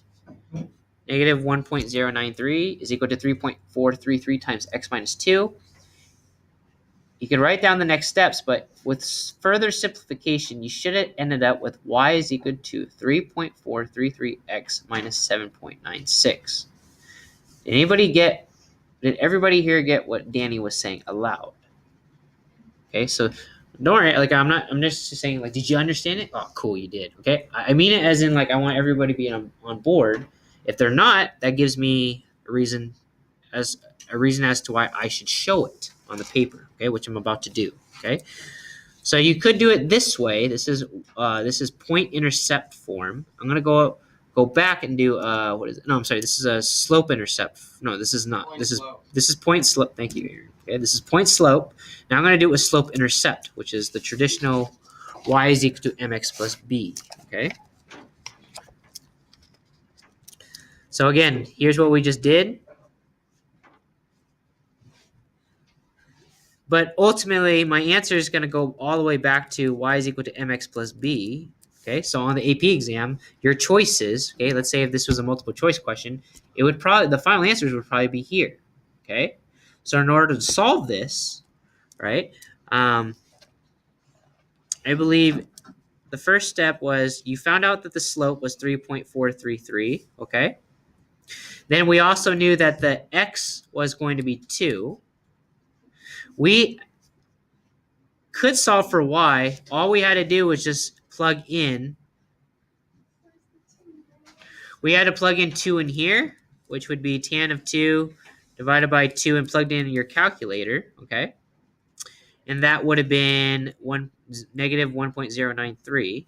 negative 1.093 is equal to 3.433 times x minus 2. You can write down the next steps, but with further simplification, you should have ended up with y is equal to 3.433x minus 7.96. Did anybody get Did everybody here get what Danny was saying aloud? Okay, so don't worry, like I'm just saying, like, did you understand it? Oh, cool, you did. Okay, I mean it as in, like, I want everybody to be on board. If they're not, that gives me a reason as to why I should show it on the paper. Okay, which I'm about to do. Okay, so you could do it this way. This is point intercept form. I'm gonna go back and do what is it? No, I'm sorry. This is a slope intercept. No, this is not. This is point slope. Thank you, Aaron. Okay, this is point slope. Now I'm gonna do it with slope intercept, which is the traditional y is equal to mx plus b. Okay. So again, here's what we just did. But ultimately, my answer is going to go all the way back to y is equal to mx plus b. Okay, so on the AP exam, your choices, okay, let's say if this was a multiple choice question, it would probably, the final answers would probably be here. Okay, so in order to solve this, right, I believe the first step was you found out that the slope was 3.433. Okay, then we also knew that the x was going to be 2. We could solve for y. All we had to do was just plug in. We had to plug in 2 in here, which would be tan of 2 divided by 2 and plugged in your calculator, okay? And that would have been negative 1.093.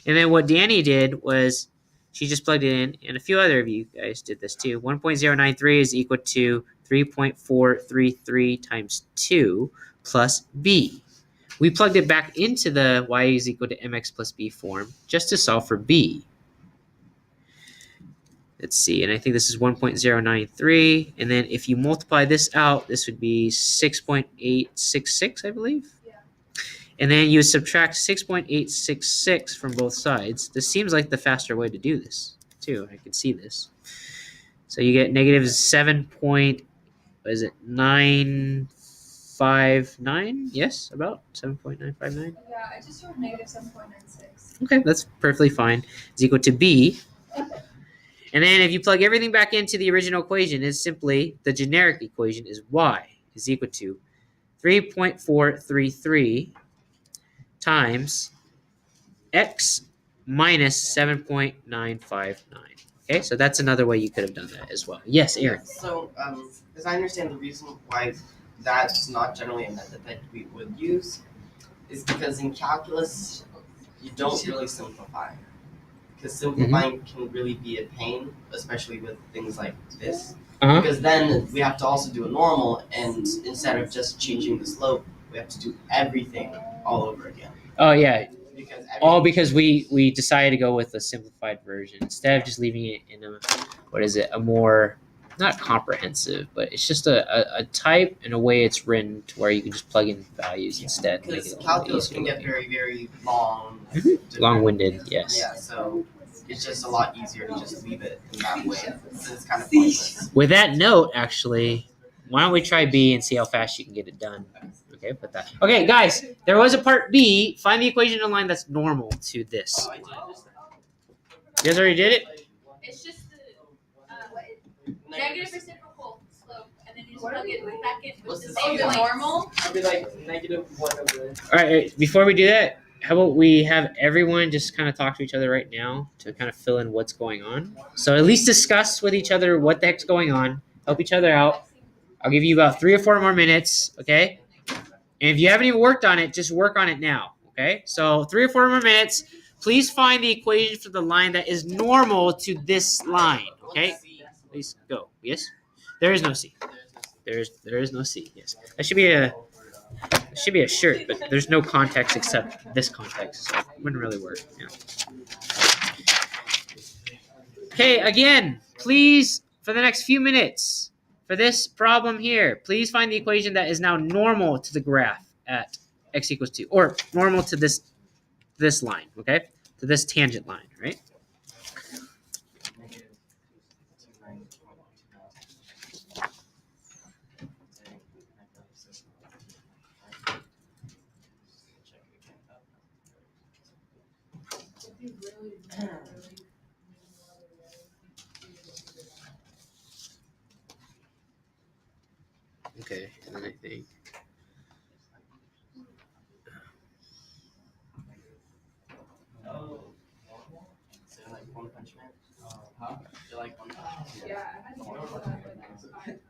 And then what Danny did was she just plugged it in, and a few other of you guys did this too. 1.093 is equal to 3.433 times 2 plus b. We plugged it back into the y is equal to mx plus b form just to solve for b. Let's see, and I think this is 1.093, and then if you multiply this out, this would be 6.866, I believe. Yeah. And then you subtract 6.866 from both sides. This seems like the faster way to do this, too. I can see this. So you get negative 959? Yes, about 7.959. Yeah, I just wrote negative 7.96. Okay, that's perfectly fine. It's equal to b. And then if you plug everything back into the original equation, it's simply the generic equation is y is equal to 3.433 times x minus 7.959. Okay, so that's another way you could have done that as well. Yes, Aaron. So, as I understand, the reason why that's not generally a method that we would use is because in calculus, you don't really simplify. Because simplifying can really be a pain, especially with things like this. Uh-huh. Because then we have to also do a normal, and instead of just changing the slope, we have to do everything all over again. Oh, yeah. Because we decided to go with a simplified version instead of just leaving it in a more, not comprehensive, but it's just a type and a way it's written to where you can just plug in values instead. Because calculus can get very, very long. Long-winded, yes. Yeah, so it's just a lot easier to just leave it in that way. It's kind of pointless. With that note, actually, why don't we try B and see how fast you can get it done? Okay, put that. Okay, guys, there was a part B. Find the equation in a line that's normal to this. You guys already did it? It's just the negative reciprocal slope, and then you just plug it back in with What's the the same C like? normal. It'll be like -1 over. All right, before we do that, how about we have everyone just kind of talk to each other right now to kind of fill in what's going on. So at least discuss with each other what the heck's going on. Help each other out. I'll give you about 3 or 4 more minutes, okay? And if you haven't even worked on it, just work on it now, okay? So 3 or 4 more minutes. Please find the equation for the line that is normal to this line, okay? Please go. Yes? There is no C. There is no C. Yes. That should be a shirt, but there's no context except this context, so it wouldn't really work. Yeah. Okay, again, please, for the next few minutes, for this problem here, please find the equation that is now normal to the graph at x equals 2, or normal to this line, okay? To this tangent line, right? think. So like One Punch Man. Huh? You like One Punch Man? Yeah, I had to go to that like 5 times.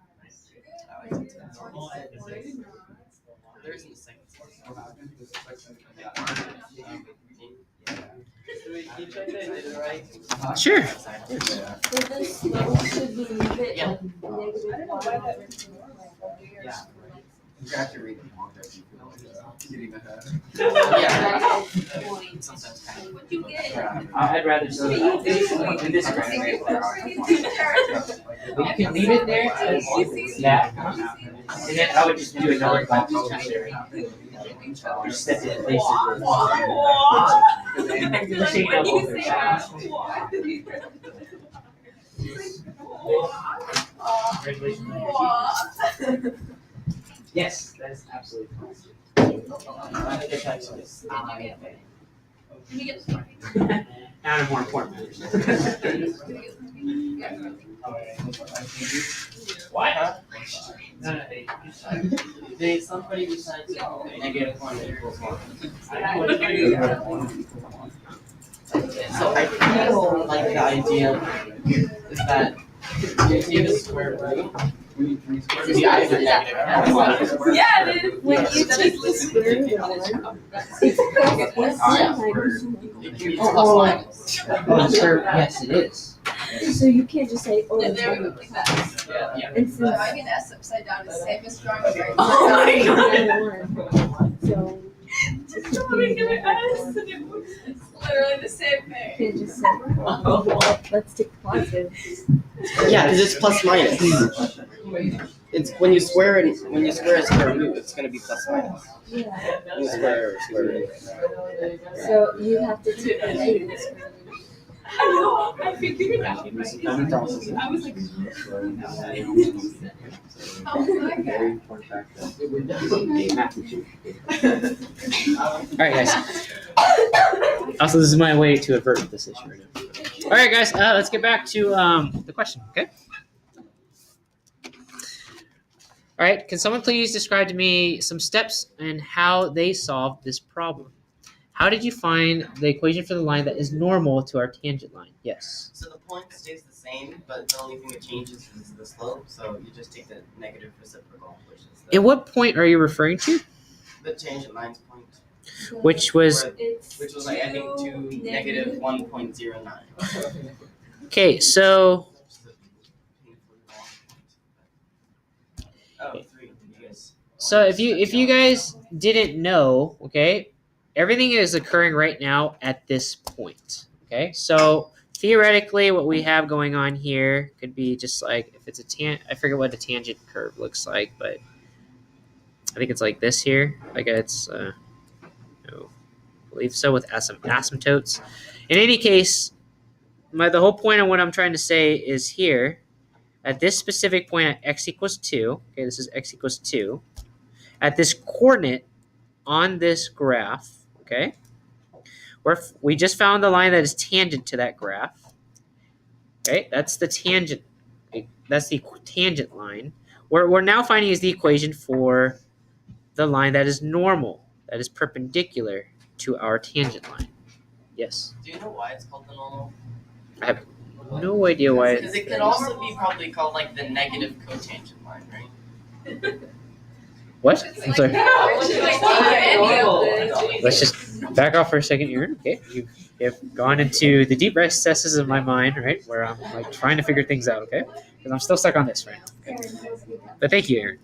I like it too. There isn't a second season. What happened? This is like something like You check that, did it right? Sure. Yeah. For this, should we leave it Yeah. like negative one over two? Yeah. You can actually read the manga if you feel like getting ahead. Yeah. Point. Sometimes kind of. What do you get? I'd rather What do you do? in this You can leave it there as that, and then I would just do another golf chapter. Just step in places. Just shake up both their sides. Yes, that is absolutely Not a more important What? There's somebody besides negative 1 equals 1. So I feel like the idea is that you take a square root. The either negative or one. Yeah, it is. When you take the square root of one, it's sometimes. It can be plus minus. Yes, it is. So you can't just say, oh, it's They're one. like that. Yeah. And since Drawing an S upside down is the same as drawing a right oh upside down. my God. So Just drawing an S and it works. It's literally the same you thing. can't just say, oh, let's take positive. Yeah, because it's plus minus. It's when you square a square root, it's gonna be plus minus. Yeah. When you square root. So you have to take the negative square root. I know, I figured it out. Right? I was like, oh my God. Very important factor. Alright, guys. Also, this is my way to avert this issue right now. Alright, guys, let's get back to the question, okay? Alright, can someone please describe to me some steps and how they solved this problem? How did you find the equation for the line that is normal to our tangent line? Yes. So the point stays the same, but the only thing that changes is the slope. So you just take the negative reciprocal, which is At what point are you referring to? the tangent line's point, Which was which was like I think to negative 1.09. okay. So Oh, 3. You guys. if you guys didn't know, okay, everything is occurring right now at this point. Okay, so theoretically, what we have going on here could be just like if it's a I forget what a tangent curve looks like, but I think it's like this here. Like it's no, I believe so with some asymptotes. In any case, the whole point of what I'm trying to say is here at this specific point at x equals 2. Okay, this is x equals 2. At this coordinate on this graph, okay, we just found the line that is tangent to that graph. Okay, that's the tangent. That's the tangent line. What we're now finding is the equation for the line that is normal, that is perpendicular to our tangent line. Yes. Do you know why it's called the normal? I have no idea why. Because it could also be probably called like the negative cotangent line, right? What? It's I'm like, sorry. like Let's just back off for a second, Aaron. Okay, you've gone into the deep recesses of my mind, right, where I'm like trying to figure things out. Okay, because I'm still stuck on this right now. Okay? But thank you, Aaron.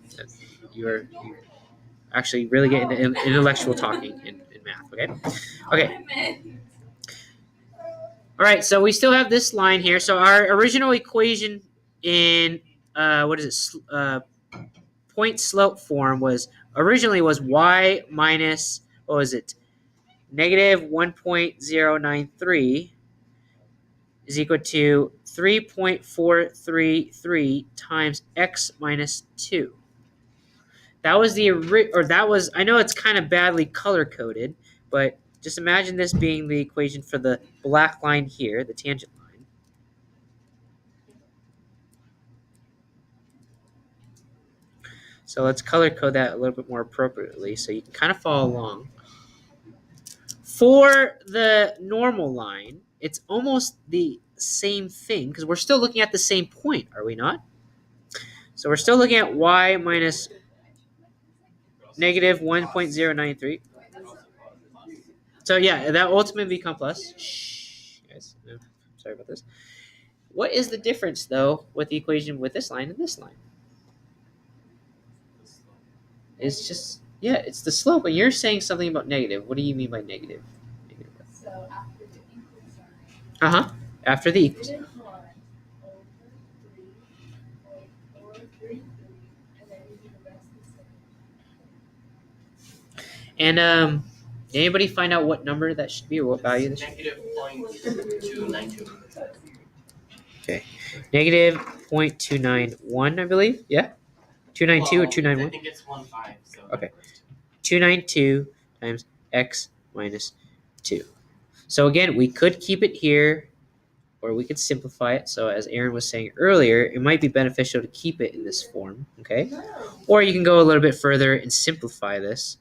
You're actually really getting into intellectual talking in math. Okay. Okay. All right. So we still have this line here. So our original equation in what is it? Point slope form was y minus, what was it, negative 1.093 is equal to 3.433 times x minus 2. That was I know it's kind of badly color coded, but just imagine this being the equation for the black line here, the tangent line. So let's color code that a little bit more appropriately so you can kind of follow along. For the normal line, it's almost the same thing because we're still looking at the same point, are we not? So we're still looking at y minus negative 1.093. So yeah, that ultimately become plus. Shh, guys, no, sorry about this. What is the difference though with the equation with this line and this line? It's just, yeah, it's the slope. And you're saying something about negative. What do you mean by negative? So after the equal sign. Uh-huh. After the equals. Negative 1 over 3.433, and then you do the rest the same. And did anybody find out what number that should be or what value this should be? Negative 0.292. Okay. Negative 0.291, I believe. Yeah? 292 or I 291? think it's 1.5. So Okay. 292 times x minus 2. So again, we could keep it here or we could simplify it. So as Aaron was saying earlier, it might be beneficial to keep it in this form, okay? Or you can go a little bit further and simplify this.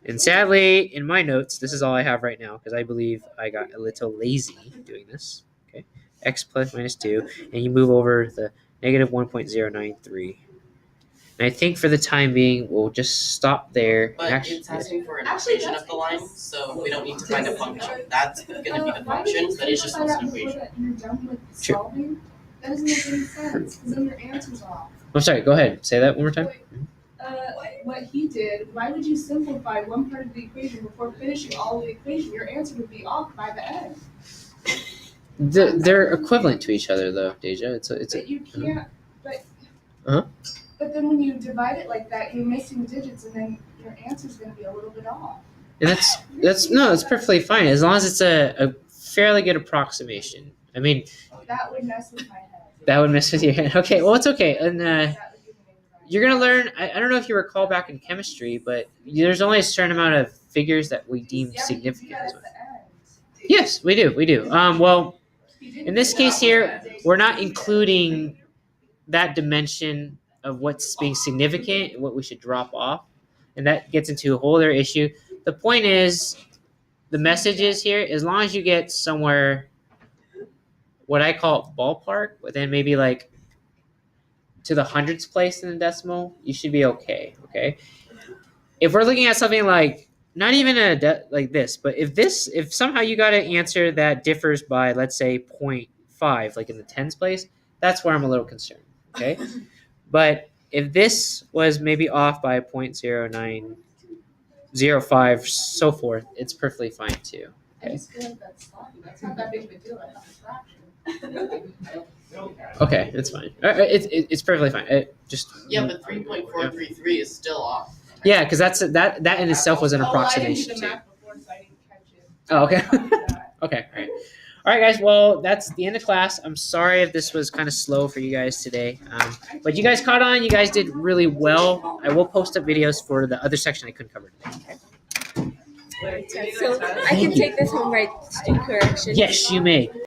And sadly, in my notes, this is all I have right now because I believe I got a little lazy doing this, okay? X plus minus 2, and you move over the negative 1.093. And I think for the time being, we'll just stop there. But it's asking for an equation of the line, so we don't need to find a function. That's going to be the function, but it's just an equation. You're done with Sure. solving? That doesn't make any sense, because then your answer's off. I'm sorry, go ahead. Say that one more time. What he did, why would you simplify one part of the equation before finishing all of the equation? Your answer would be off by the end. They're equivalent to each other, though, Deja. But you can't, Uh-huh. But then when you divide it like that, you're missing digits, and then your answer's gonna be a little bit off. And that's perfectly fine as long as it's a fairly good approximation. I mean, That would mess with my head. that would mess with your head. Okay, well, it's okay. And That would give me anxiety. you're gonna learn. I don't know if you recall back in chemistry, but there's only a certain amount of figures that we deem Yeah, but you do significant. that at the end. Yes, we do. We do. Well, in this case here, we're not including that dimension of what's being significant and what we should drop off, and that gets into a whole other issue. The point is, the message is here: as long as you get somewhere, what I call ballpark, within maybe like to the hundredths place in the decimal, you should be okay. Okay. If we're looking at something like not even like this, but if somehow you got an answer that differs by, let's say, 0.5, like in the tens place, that's where I'm a little concerned. Okay. But if this was maybe off by 0.0905, so forth, it's perfectly fine too. I just feel like that's sloppy. That's not that big of a deal. That's not a fraction. Okay, it's fine. It's perfectly fine. Yeah, but 3.433 is still off. Yeah, because that in itself was an approximation I too. didn't do the math before, so I didn't catch it. Oh, okay. Sorry about that. Okay, all right. All right, guys. Well, that's the end of class. I'm sorry if this was kind of slow for you guys today, but you guys caught on. You guys did really well. I will post up videos for the other section I couldn't cover today. Okay? So I can take this home, right? Do correction. Yes, you may.